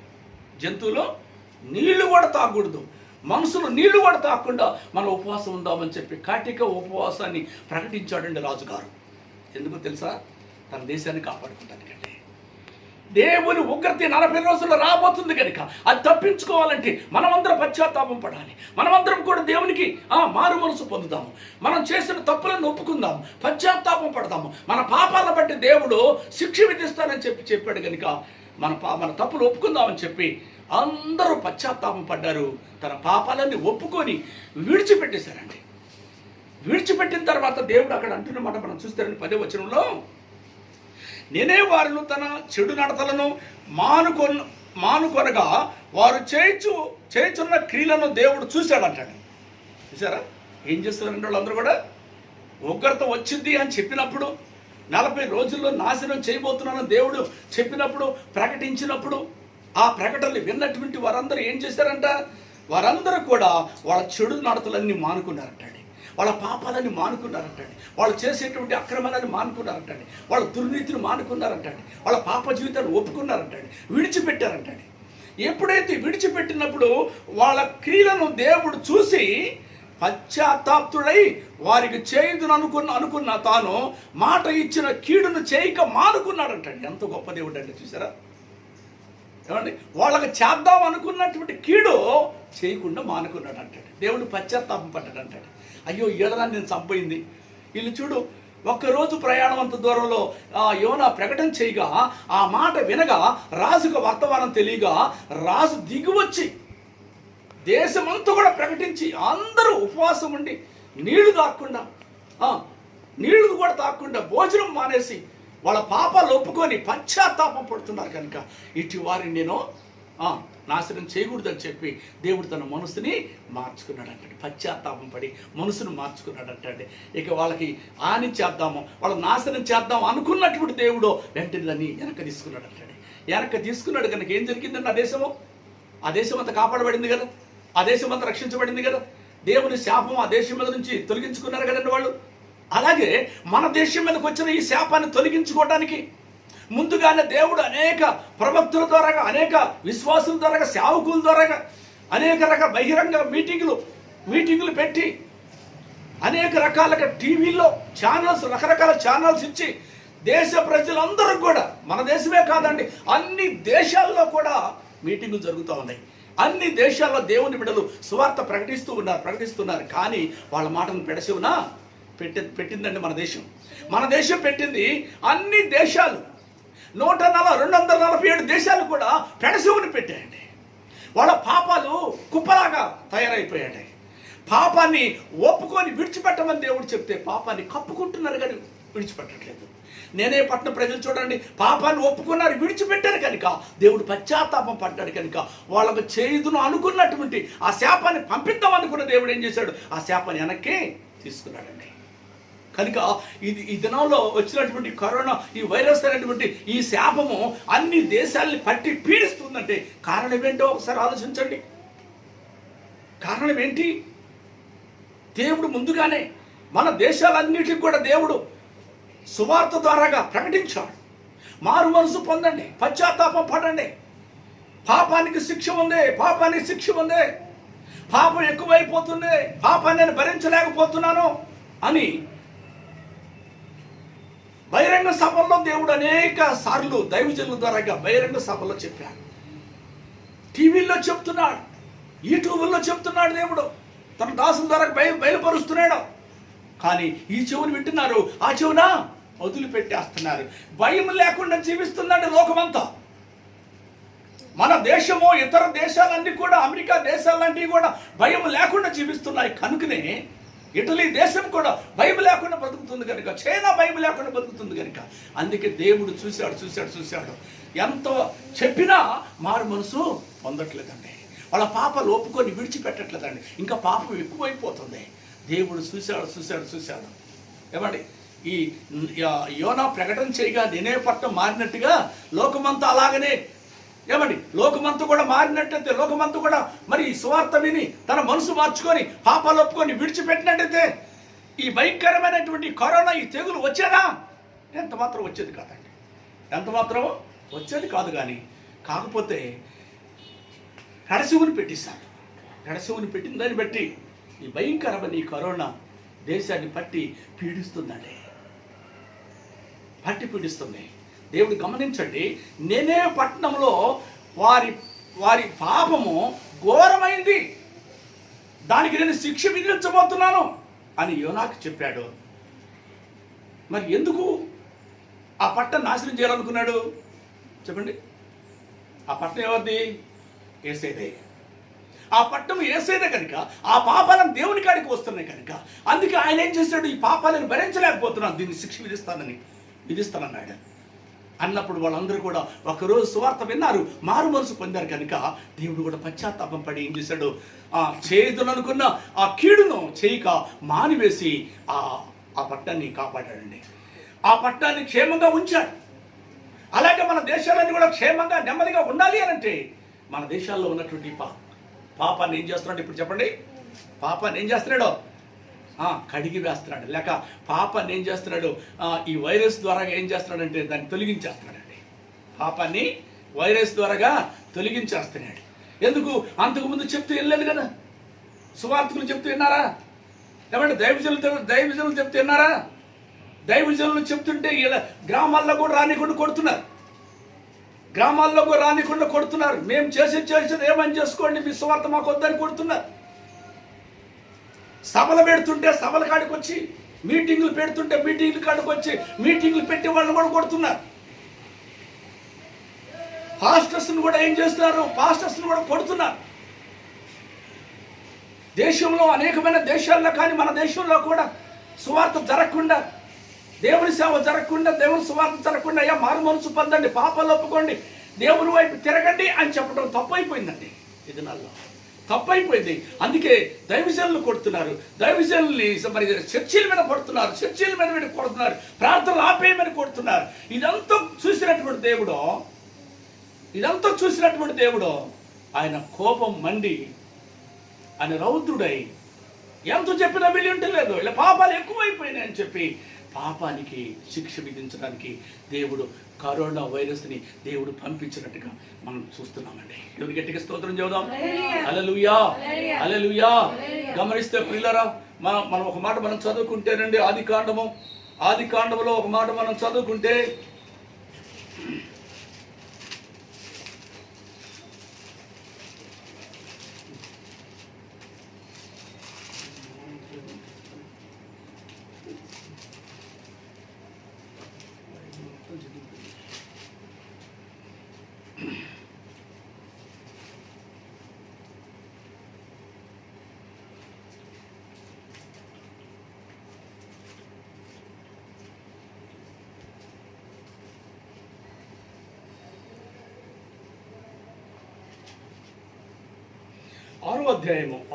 జంతువులు నీళ్లు కూడా తాగకూడదు, మనుషులు నీళ్లు కూడా తాగకుండా మనం ఉపవాసం ఉందామని చెప్పి కాటిక ఉపవాసాన్ని ప్రకటించాడండి రాజుగారు. ఎందుకో తెలుసా? తన దేశాన్ని కాపాడుకుంటానికండి. దేవుని ఉగ్రత 40 రోజుల్లో రాబోతుంది కనుక అది తప్పించుకోవాలంటే మనమందరం పశ్చాత్తాపం పడాలి. మనమందరం కూడా దేవునికి మారు మనసు పొందుదాము. మనం చేసిన తప్పులను ఒప్పుకుందాము, పశ్చాత్తాపం పడదాము. మన పాపాలను బట్టి దేవుడు శిక్ష విధిస్తానని చెప్పాడు కనుక మన తప్పులు ఒప్పుకుందామని చెప్పి అందరూ పశ్చాత్తాపం పడ్డారు. తన పాపాలన్నీ ఒప్పుకొని విడిచిపెట్టేశారండి. విడిచిపెట్టిన తర్వాత దేవుడు అక్కడ అంటున్నమాట మనం చూస్తారని 10వ వచనంలో, నేనే వారిని తన చెడు నడతలను మానుకొనగా వారు చేయుచున్న క్రియలను దేవుడు చూశాడంటాడు. చూసారా ఏం చేస్తున్నారంటే వాళ్ళందరూ కూడా? ఉగ్రత వచ్చింది అని చెప్పినప్పుడు, 40 రోజుల్లో నాశనం చేయబోతున్నానని దేవుడు చెప్పినప్పుడు, ప్రకటించినప్పుడు ఆ ప్రకటనలు విన్నటువంటి వారందరూ ఏం చేశారంట? వారందరూ కూడా వాళ్ళ చెడు నడతలన్నీ మానుకున్నారంటండి. వాళ్ళ పాపాలని మానుకున్నారంటండి. వాళ్ళు చేసేటువంటి అక్రమాలని మానుకున్నారంటండి. వాళ్ళ దుర్నీతిని మానుకున్నారంటండి. వాళ్ళ పాప జీవితాన్ని ఒప్పుకున్నారంటండి. విడిచిపెట్టారంటండి. ఎప్పుడైతే విడిచిపెట్టినప్పుడు వాళ్ళ క్రియలను దేవుడు చూసి పశ్చాత్తాప్తుడై వారికి చేయదును అనుకున్న తాను మాట ఇచ్చిన కీడును చేయక మానుకున్నాడంటండి. ఎంత గొప్ప దేవుడు అండి! చూసారా ఏమండి? వాళ్ళకి చేద్దాం అనుకున్నటువంటి కీడు చేయకుండా మానుకున్నాడు అంటాడు. దేవుడు పశ్చాత్తాపం పడ్డాడు అంటాడు. అయ్యో ఏదైనా నేను చంపయింది. వీళ్ళు చూడు, ఒక్కరోజు ప్రయాణం అంత దూరంలో యోనా ప్రకటన చేయగా ఆ మాట వినగా రాజుకు వర్తమానం తెలియగా రాజు దిగివచ్చి దేశమంతా కూడా ప్రకటించి అందరూ ఉపవాసం ఉండి నీళ్లు కూడా తాగకుండా భోజనం మానేసి వాళ్ళ పాపాలు ఒప్పుకొని పశ్చాత్తాపం పడుతున్నారు కనుక ఇటు వారిని నేను నాశనం చేయకూడదని చెప్పి దేవుడు తన మనసుని మార్చుకున్నాడు అంటాడు. పశ్చాత్తాపం పడి మనసును మార్చుకున్నాడు అంటాడు. ఇక వాళ్ళకి హాని చేద్దాము, వాళ్ళ నాశనం చేద్దాం అనుకున్నటువంటి దేవుడు వెంటనే దాన్ని వెనక్కి తీసుకున్నాడు అంటాడు. వెనక్కి తీసుకున్నాడు కనుక ఏం జరిగిందండి? ఆ దేశం అంతా కాపాడబడింది కదా, ఆ దేశం అంతా రక్షించబడింది కదా. దేవుని శాపం ఆ దేశం మీద నుంచి తొలగించుకున్నారు కదండి వాళ్ళు. అలాగే మన దేశం మీదకి వచ్చిన ఈ శాపాన్ని తొలగించుకోవడానికి ముందుగానే దేవుడు అనేక ప్రవక్తుల ద్వారా, అనేక విశ్వాసుల ద్వారా, సేవకుల ద్వారా అనేక రకాల బహిరంగ మీటింగులు పెట్టి అనేక రకాలుగా టీవీల్లో రకరకాల ఛానల్స్ ఇచ్చి దేశ ప్రజలందరూ కూడా, మన దేశమే కాదండి అన్ని దేశాల్లో కూడా మీటింగులు జరుగుతూ ఉన్నాయి. అన్ని దేశాల్లో దేవుని బిడ్డలు సువార్త ప్రకటిస్తున్నారు. కానీ వాళ్ళ మాటను పెడసివునా పెట్టిందండి మన దేశం పెట్టింది. అన్ని దేశాలు 247 దేశాలు కూడా పెడసివుని పెట్టాయండి. వాళ్ళ పాపాలు కుప్పలాగా తయారైపోయాయి. పాపాన్ని ఒప్పుకొని విడిచిపెట్టమని దేవుడు చెప్తే పాపాన్ని కప్పుకుంటున్నారు కానీ విడిచిపెట్టట్లేదు. నేనే పట్టణ ప్రజలు చూడండి, పాపాన్ని ఒప్పుకున్నారు, విడిచిపెట్టారు కనుక దేవుడు పశ్చాత్తాపం పడ్డాడు కనుక వాళ్ళకు చేయుదును అనుకున్నటువంటి ఆ శాపాన్ని పంపిద్దాం అనుకున్న దేవుడు ఏం చేశాడు? ఆ శాపాన్ని వెనక్కి తీసుకున్నాడండి. కనుక ఈ దినంలో వచ్చినటువంటి కరోనా, ఈ వైరస్ అనేటువంటి ఈ శాపము అన్ని దేశాలని పట్టి పీడిస్తుందంటే కారణం ఏంటో ఒకసారి ఆలోచించండి. కారణం ఏంటి? దేవుడు ముందుగానే మన దేశాలన్నిటికి కూడా దేవుడు సువార్త ద్వారాగా ప్రకటించాడు. మారు మనసు పొందండి, పశ్చాత్తాపం పడండి, పాపానికి శిక్ష ఉంది, పాపం ఎక్కువైపోతుంది, పాపాన్ని నేను భరించలేకపోతున్నాను అని బహిరంగ సభల్లో దేవుడు అనేక సార్లు దైవజనుల ద్వారా బహిరంగ సభల్లో చెప్పాడు. టీవీల్లో చెప్తున్నాడు, యూట్యూబ్లో చెప్తున్నాడు. దేవుడు తన దాసుల ద్వారా బయలుపరుస్తున్నాడు. కానీ ఈ చెవుని వింటున్నారు, ఆ చెవున వదిలిపెట్టేస్తున్నారు. భయం లేకుండా జీవిస్తున్నాడు లోకమంతా. మన దేశము, ఇతర దేశాలన్నీ కూడా, అమెరికా దేశాలన్నీ కూడా భయం లేకుండా జీవిస్తున్నాయి. కనుకనే ఇటలీ దేశం కూడా బైబిల్ లేకుండా బతుకుతుంది కనుక, చైనా బైబిల్ లేకుండా బతుకుతుంది కనుక, అందుకే దేవుడు చూశాడు. ఎంత చెప్పినా మారు మనసు పొందట్లేదండి. వాళ్ళ పాపాలు ఒప్పుకొని విడిచిపెట్టట్లేదండి. ఇంకా పాపం ఎక్కువైపోతుంది. దేవుడు చూశాడు. ఏమండి, ఈ యోనా ప్రకటన చేయగా నినెవె పట్టణం మారినట్టుగా లోకమంతా అలాగనే, ఏమండి, లోకమంతా కూడా మారినట్టయితే, లోకమంతా కూడా మరి సువార్త విని తన మనసు మార్చుకొని పాపాలు ఒప్పుకొని విడిచిపెట్టినట్టయితే ఈ భయంకరమైనటువంటి కరోనా, ఈ తెగులు వచ్చేదా? ఎంత మాత్రం వచ్చేది కాదండి. ఎంత మాత్రం వచ్చేది కాదు. కానీ కాకపోతే కడశివుని పెట్టేశారు. కడశివుని పెట్టిన దాన్ని బట్టి ఈ భయంకరమైన ఈ కరోనా దేశాన్ని పట్టి పీడిస్తుందండి. పీడిస్తుంది. దేవుడు గమనించండి, నినెవె పట్టణంలో వారి పాపము ఘోరమైంది, దానికి నేను శిక్ష విధించబోతున్నాను అని యోనాకు చెప్పాడు. మరి ఎందుకు ఆ పట్టణం నాశనం చేయాలనుకున్నాడు చెప్పండి? ఆ పట్టణం ఎవరిది? యేసేదే. ఆ పట్టణం యేసేదే కనుక ఆ పాపాలను దేవుని కాడికి వస్తున్నాయి కనుక, అందుకే ఆయన ఏం చేశాడు? ఈ పాపాలను భరించలేకపోతున్నాను, దీన్ని శిక్ష విధిస్తానన్నాడు. అన్నప్పుడు వాళ్ళందరూ కూడా ఒకరోజు సువార్త విన్నారు, మారు మనసు పొందారు కనుక దేవుడు కూడా పశ్చాత్తాపం పడి ఏం చేశాడు? చేదుననుకున్న ఆ కీడును చేయక మానివేసి ఆ పట్టణాన్ని కాపాడాడండి. ఆ పట్టణాన్ని క్షేమంగా ఉంచాడు. అలాగే మన దేశాలన్నీ కూడా క్షేమంగా నెమ్మదిగా ఉండాలి అని అంటే మన దేశాల్లో ఉన్నటువంటి పాపాన్ని ఏం చేస్తున్నాడు? ఇప్పుడు చెప్పండి, పాపాన్ని ఏం చేస్తున్నాడో కడిగి వేస్తున్నాడు. లేక పాపాన్ని ఏం చేస్తున్నాడు? ఈ వైరస్ ద్వారా ఏం చేస్తున్నాడంటే దాన్ని తొలగించేస్తున్నాడండి. పాపాన్ని వైరస్ ద్వారాగా తొలగించేస్తున్నాడు. ఎందుకు? అంతకుముందు చెప్తూ వెళ్ళలేదు కదా, సువార్తకులు చెప్తూ విన్నారా? ఏమంటే దైవజనులు చెప్తూ విన్నారా? దైవజనులు చెప్తుంటే ఇలా గ్రామాల్లో కూడా రానికుండా కొడుతున్నారు. మేము చేసేది ఏమని చేసుకోండి, మీ సువార్త మాకు వద్దని కొడుతున్నారు. సభలు పెడుతుంటే సభల కాడికి వచ్చి, మీటింగులు పెడుతుంటే మీటింగుల కాడికి వచ్చి మీటింగులు పెట్టి వాళ్ళని కూడా కొడుతున్నారు. పాస్టర్స్ని కూడా ఏం చేస్తున్నారు? పాస్టర్స్ని కూడా కొడుతున్నారు. దేశంలో అనేకమైన దేశాల్లో కానీ మన దేశంలో కూడా సువార్త జరగకుండా, దేవుని సేవ జరగకుండా, దేవుని సువార్త జరగకుండా, అయ్యా మారు మనసు పొందండి, పాపాలు ఒప్పుకోండి, దేవుని వైపు తిరగండి అని చెప్పడం తప్పైపోయిందండి. ఇది నల్లో తప్పైపోయింది. అందుకే దైవజనులు కొడుతున్నారు, దైవజనుల్ని మరి చర్చీల మీద కొడుతున్నారు, ప్రార్థనలు ఆపేయమని కొడుతున్నారు. ఇదంతా చూసినటువంటి దేవుడు ఆయన కోపం మండి, ఆయన రౌద్రుడై ఎంత చెప్పినా విలుంటలేదు, ఇలా పాపాలు ఎక్కువైపోయినాయి అని చెప్పి పాపానికి శిక్ష విధించడానికి దేవుడు కరోనా వైరస్ని దేవుడు పంపించినట్టుగా మనం చూస్తున్నామండి. దేవుని గట్టిగా స్తోత్రం చెబుదాం. హల్లెలూయా, హల్లెలూయా. గమనిస్తే ప్రియులారా, మనం ఒక మాట మనం చదువుకుంటేనండి, ఆది కాండములో ఒక మాట మనం చదువుకుంటే,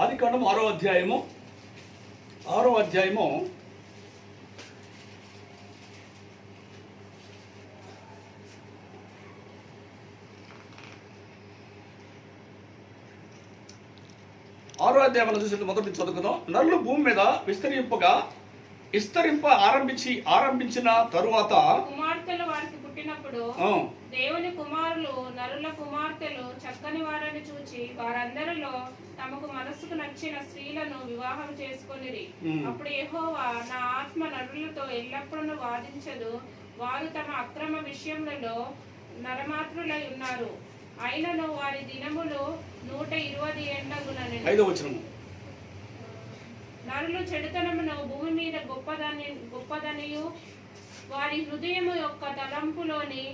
ఆది కాండం 6వ అధ్యాయము 6వ అధ్యాయం చూసి మొదటి చదువుకుందాం. నరులు భూమి మీద విస్తరింప ఆరంభించిన తరువాత కుమార్తెలు వారికి పుట్టినప్పుడు దేవుని కుమారులు నరుల కుమార్తెలు చక్కని వారని చూచి వారందరిలో తమకు మనస్సుకు నచ్చిన స్త్రీలను వివాహం చేసుకొనిరి. అప్పుడు యెహోవా, నా ఆత్మ నరులతో ఎల్లప్పుడూ వాదించదు, వారు తమ అక్రమ విషయములలో నరమాత్రులై ఉన్నారు. అయినను వారి దినములు 120 ఏండ్లగునని. 5వ వచనము. నరులు చెడుతనమును భూమి మీద గొప్పదనియు వారి హృదయము యొక్క తలంపులోని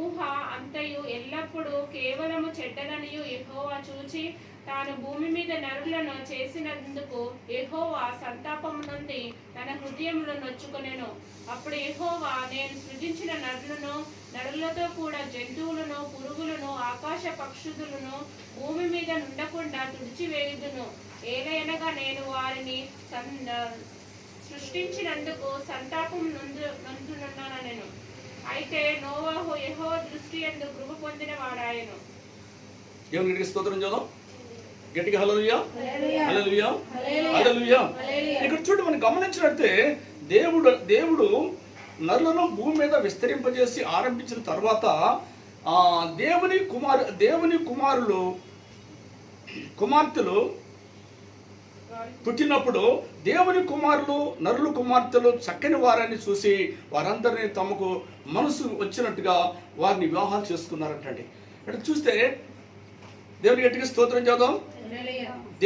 ఊహ అంతయు ఎల్లప్పుడూ కేవలము చెడ్డదనియు యెహోవా చూచి తాను భూమి మీద నరులను చేసినందుకు యెహోవా సంతాపము నుండి తన హృదయంలో నొచ్చుకొనెను. అప్పుడు యెహోవా, నేను సృజించిన నరులతో కూడా జంతువులను, పురుగులను, ఆకాశ పక్షులను భూమి మీద నుండకుండా తుడిచివేయుదును. ఏలయనగా నేను వారిని సృష్టించినందుకు సంతాపం నొందునున్నానెను. అయితే నోవాహు యెహోవా దృష్టి యందు కృప పొందిన వాడాయెను. దేవునికి స్తోత్రం చేద్దాం గట్టిగా. హల్లెలూయా, హల్లెలూయా, హల్లెలూయా. ఇక్కడ చూడు, మనం గమనించినట్టే దేవుడు నరులను భూమి మీద విస్తరింపజేసి ఆరంభించిన తర్వాత దేవుని కుమార్తెలు పుట్టినప్పుడు దేవుని నరుల కుమార్తెలు చక్కని వారిని చూసి వారందరినీ తమకు మనసు వచ్చినట్టుగా వారిని వివాహాలు చేసుకున్నారంటండి. ఇక్కడ చూస్తే దేవుని గట్టిగా స్తోత్రం చేద్దాం.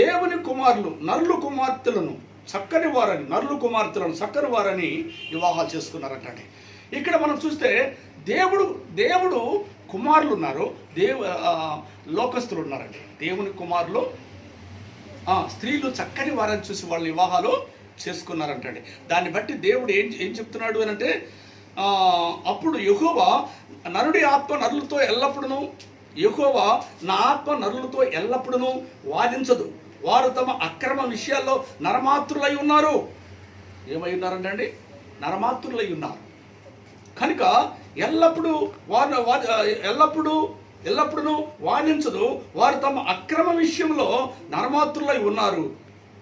దేవుని నరుల కుమార్తెలను చక్కని వారని వివాహాలు చేసుకున్నారంటండి. ఇక్కడ మనం చూస్తే దేవుడు కుమారులు ఉన్నారు, లోకస్తులు ఉన్నారండి. దేవుని కుమారులు స్త్రీలు చక్కని వారని చూసి వాళ్ళని వివాహాలు చేసుకున్నారంటండి. దాన్ని బట్టి దేవుడు ఏం చెప్తున్నాడు అని అంటే, అప్పుడు యెహోవా నరుడి ఆత్మ నరులతో ఎల్లప్పుడూ యెహోవా నా ఆత్మ నరులతో ఎల్లప్పుడూ వాదించదు. వారు తమ అక్రమ విషయాల్లో నరమాతృలై ఉన్నారు. ఏమై ఉన్నారంటండి? నరమాతృలై ఉన్నారు. కనుక ఎల్లప్పుడూ వాదించదు. వారు తమ అక్రమ విషయంలో నరమాతృలై ఉన్నారు.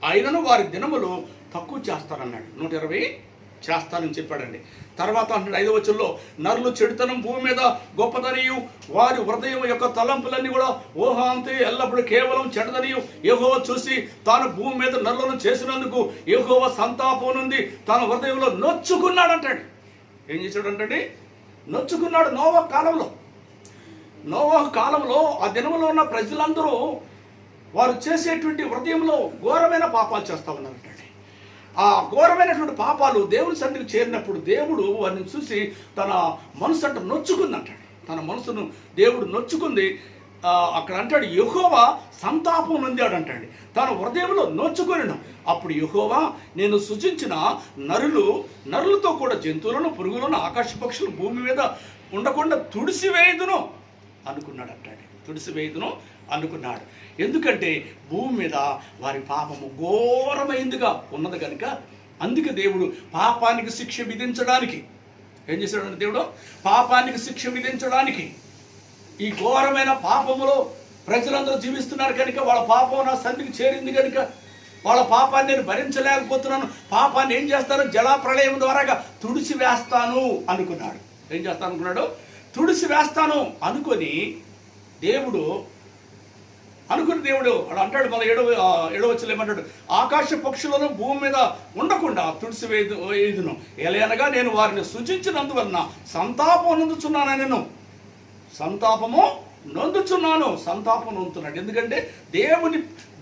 అయినను వారి దినములు తక్కువ చేస్తారన్నాడు. 120 చేస్తానని చెప్పాడండి. తర్వాత అంటాడు 5వ వచనంలో, నరులు చెడుతనం భూమి మీద గొప్పదనియు వారి హృదయం యొక్క తలంపులన్నీ కూడా ఊహాంతి ఎల్లప్పుడూ కేవలం చెడ్డదనియు యెహోవా చూసి తాను భూమి మీద నరులను చేసినందుకు యెహోవా సంతాపం నుండి తన హృదయంలో నొచ్చుకున్నాడు అంటాడు. ఏం చేశాడు అంటండి? నొచ్చుకున్నాడు. నోవహు కాలంలో ఆ దినంలో ఉన్న ప్రజలందరూ వారు చేసేటువంటి హృదయంలో ఘోరమైన పాపాలు చేస్తూ ఉన్నారంటండి. ఆ ఘోరమైనటువంటి పాపాలు దేవుని సన్నిధికి చేరినప్పుడు దేవుడు వారిని చూసి తన మనసు అంటే నొచ్చుకుందంటాడు. తన మనసును దేవుడు నొచ్చుకుంది. అక్కడ అంటాడు యెహోవా సంతాపం నొందాడు అంటాడు. తన హృదయంలో నొచ్చుకొనెను. అప్పుడు యెహోవా, నేను సృజించిన నరులతో కూడా జంతువులను, పురుగులను, ఆకాశ పక్షులను భూమి మీద ఉండకుండా తుడిసివేయుదును అనుకున్నాడు. ఎందుకంటే భూమి మీద వారి పాపము ఘోరమైందిగా ఉన్నది కనుక, అందుకే దేవుడు పాపానికి శిక్ష విధించడానికి ఏం చేశాడు? దేవుడు పాపానికి శిక్ష విధించడానికి ఈ ఘోరమైన పాపములో ప్రజలందరూ జీవిస్తున్నారు కనుక, వాళ్ళ పాపం నా సన్నిధికి చేరింది కనుక వాళ్ళ పాపాన్ని నేను భరించలేకపోతున్నాను. పాపాన్ని ఏం చేస్తాను? జలప్రళయం ద్వారాగా తుడిచివేస్తాను అనుకున్నాడు. ఏం చేస్తాను అనుకున్నాడు? తుడిచివేస్తాను అనుకుని దేవుడు అలా అంటాడు. మళ్ళీ 7వ వచనంలో ఏమంటాడు? ఆకాశ పక్షులను భూమి మీద ఉండకుండా తుడిసివేయుదును. ఎలయనగా నేను వారిని సృజించినందువలన సంతాపం నొందుతున్నాడు. ఎందుకంటే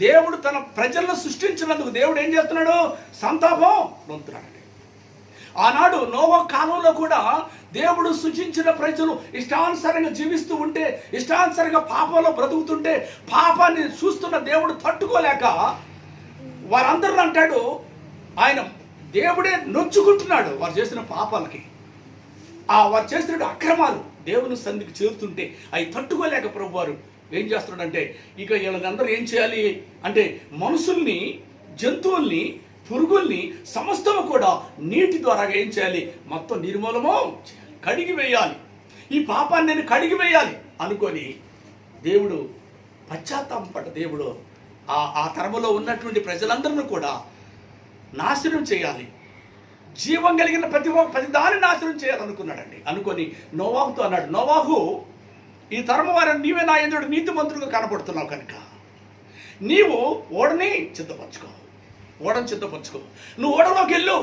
దేవుడు తన ప్రజలను సృష్టించినందుకు దేవుడు ఏం చేస్తున్నాడు? సంతాపం నొందుతున్నాడు. ఆనాడు నోవహు కాలంలో కూడా దేవుడు సృజించిన ప్రజలు ఇష్టానుసారంగా జీవిస్తూ ఉంటే, ఇష్టానుసారంగా పాపంలో బ్రతుకుతుంటే, పాపాన్ని చూస్తున్న దేవుడు తట్టుకోలేక వారందరూ అంటాడు, దేవుడే నొచ్చుకుంటున్నాడు వారు చేసిన పాపాలకి. వారు చేసిన అక్రమాలు దేవుని సన్నిధికి చేరుతుంటే అవి తట్టుకోలేక ప్రభువారు ఏం చేస్తున్నాడంటే, ఇక వీళ్ళందరూ ఏం చేయాలి అంటే మనుషుల్ని, జంతువుల్ని, పురుగుల్ని సమస్తము కూడా నీటి ద్వారా ఏం చేయాలి? మొత్తం నిర్మూలము కడిగి వేయాలి. ఈ పాపాన్ని నేను కడిగి వేయాలి అనుకొని దేవుడు పశ్చాత్తాపపడ్డ దేవుడు ఆ తరములో ఉన్నటువంటి ప్రజలందరినీ కూడా నాశనం చేయాలి. జీవం కలిగిన ప్రతి దాన్ని నాశనం చేయాలనుకున్నాడండి. అనుకొని నోవాహుతో అన్నాడు, నోవాహు, ఈ తరము వారిని నీవే నా ఎదురు నీతిమంతులుగా కనపడుతున్నావు కనుక నీవు ఓడని సిద్ధపరచుకో. నువ్వు ఓడలోకి వెళ్ళు.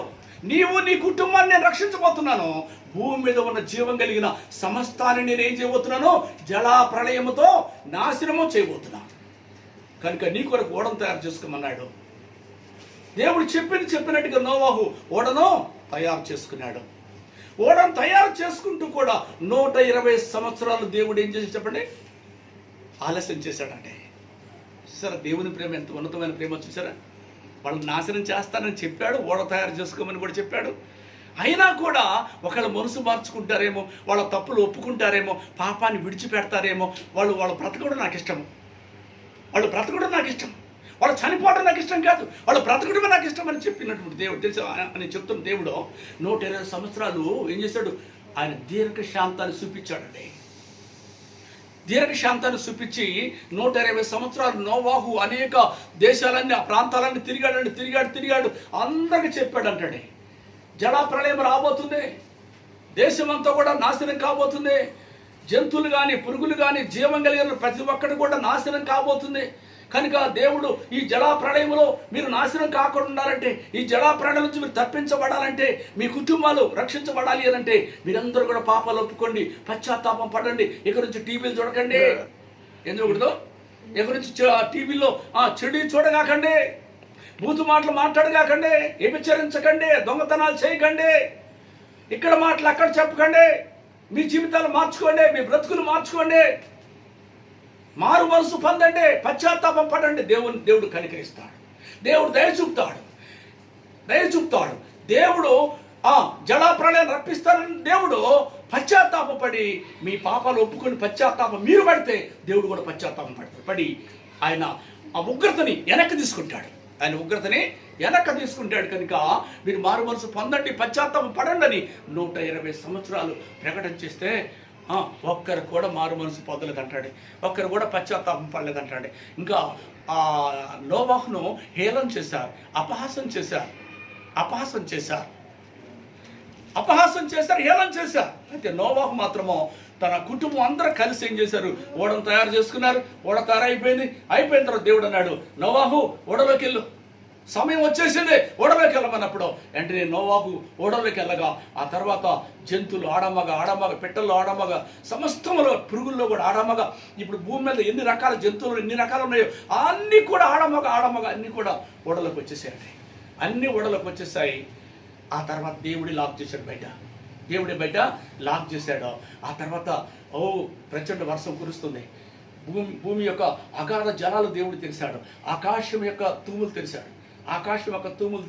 నీవు నీ కుటుంబాన్ని నేను రక్షించబోతున్నాను. భూమి మీద ఉన్న జీవం కలిగిన సమస్తాన్ని నేను ఏం చేయబోతున్నాను? జల ప్రళయముతో నాశనము చేయబోతున్నాను. కనుక నీ కొరకు ఓడను తయారు చేసుకోమన్నాడు. దేవుడు చెప్పినట్టుగా నోవాహు ఓడను తయారు చేసుకున్నాడు. ఓడను తయారు చేసుకుంటూ కూడా 120 సంవత్సరాలు దేవుడు ఏం చేసి చెప్పండి? ఆలస్యం చేశాడంటే. చూసారా దేవుని ప్రేమ ఎంత ఉన్నతమైన ప్రేమ చూసారా. వాళ్ళని నాశనం చేస్తానని చెప్పాడు, ఓడ తయారు చేసుకోమని కూడా చెప్పాడు. అయినా కూడా ఒకళ్ళ మనసు మార్చుకుంటారేమో, వాళ్ళ తప్పులు ఒప్పుకుంటారేమో, పాపాన్ని విడిచిపెడతారేమో, వాళ్ళ బ్రతకడం నాకు ఇష్టము, వాళ్ళు బ్రతకడం నాకు ఇష్టం, వాళ్ళు చనిపోవడం నాకు ఇష్టం కాదు, వాళ్ళు బ్రతకడం నాకు ఇష్టం అని చెప్పినటువంటి దేవుడు తెలుసు అని చెప్తున్న దేవుడు 120 సంవత్సరాలు ఏం చేశాడు, ఆయన దీర్ఘశాంతాన్ని చూపించాడండి. దీర్ఘశాంతాన్ని చూపించి 120 సంవత్సరాలు నోవాహు అనేక దేశాలన్నీ ఆ ప్రాంతాలన్నీ తిరిగాడు అందరికి చెప్పాడు అంటాడే. జలప్రళయం రాబోతుంది, దేశమంతా కూడా నాశనం కాబోతుంది, జంతువులు కానీ పురుగులు కానీ జీవం కలిగిన ప్రతి ఒక్కటి కూడా నాశనం కాబోతుంది. కనుక దేవుడు ఈ జలప్రళయంలో మీరు నాశనం కాకుండా ఉండాలంటే, ఈ జలప్రళయం నుంచి మీరు తప్పించబడాలంటే, మీ కుటుంబాలు రక్షించబడాలి అని అంటే మీరందరూ కూడా పాపాలు ఒప్పుకోండి, పశ్చాత్తాపం పడండి. ఇక్కడ నుంచి టీవీలు చూడకండి, ఎందుకు ఇక్కడ నుంచి టీవీలో చెడు చూడగాకండి, బూతు మాటలు మాట్లాడగాకండి, వ్యభిచరించకండి, దొంగతనాలు చేయకండి, ఇక్కడ మాటలు అక్కడ చెప్పకండి. మీ జీవితాలు మార్చుకోండి, మీ బ్రతుకులు మార్చుకోండి, మారు మనసు పొందండి, పశ్చాత్తాపం పడండి. దేవుడు కనికరిస్తాడు, దేవుడు దయ చూపుతాడు. దేవుడు జలప్రళయం రప్పిస్తానని దేవుడు పశ్చాత్తాపడి మీ పాపాలు ఒప్పుకొని పశ్చాత్తాపం మీరు పడితే దేవుడు కూడా పశ్చాత్తాపం పడి ఆయన ఆ ఉగ్రతని వెనక్కి తీసుకుంటాడు. కనుక మీరు మారు మనసు పొందండి, పశ్చాత్తాపం పడండి అని 120 సంవత్సరాలు ప్రకటన చేస్తే ఒక్కరు కూడా మారు మనసు పొందలేదంటాడు, ఒక్కరు కూడా పశ్చాత్తాపం పడలేదంటాడు. ఇంకా నోవాహును హేళన చేశారు, అపహాసం చేశారు, హేళన చేశారు. అయితే నోవాహు మాత్రమో తన కుటుంబం అందరూ కలిసి ఏం చేశారు, ఓడను తయారు చేసుకున్నారు. ఓడ అయిపోయిన తర్వాత దేవుడు అన్నాడు, నోవాహు ఓడలోకి వెళ్ళు, సమయం వచ్చేసింది, ఓడలోకి వెళ్ళమన్నప్పుడు వెంటనే నోవాహు ఓడలోకి వెళ్ళగా ఆ తర్వాత జంతువులు ఆడమగ పెట్టల్లో ఆడమగ సమస్తములో పురుగుల్లో కూడా ఆడమగ, ఇప్పుడు భూమి మీద ఎన్ని రకాల జంతువులు ఎన్ని రకాలు ఉన్నాయో అన్నీ కూడా ఆడమగ అన్నీ కూడా ఓడలోకి వచ్చేసాయండి. అన్నీ ఓడలోకి వచ్చేసాయి. ఆ తర్వాత దేవుడి లాక్ చేశాడు బయట లాక్ చేశాడు. ఆ తర్వాత ప్రచండ వర్షం కురుస్తుంది, భూమి యొక్క అగాధ జలాలు దేవుడు తెరిచాడు, ఆకాశం యొక్క తూములు తెరిచాడు. ఆకాశం యొక్క తూములు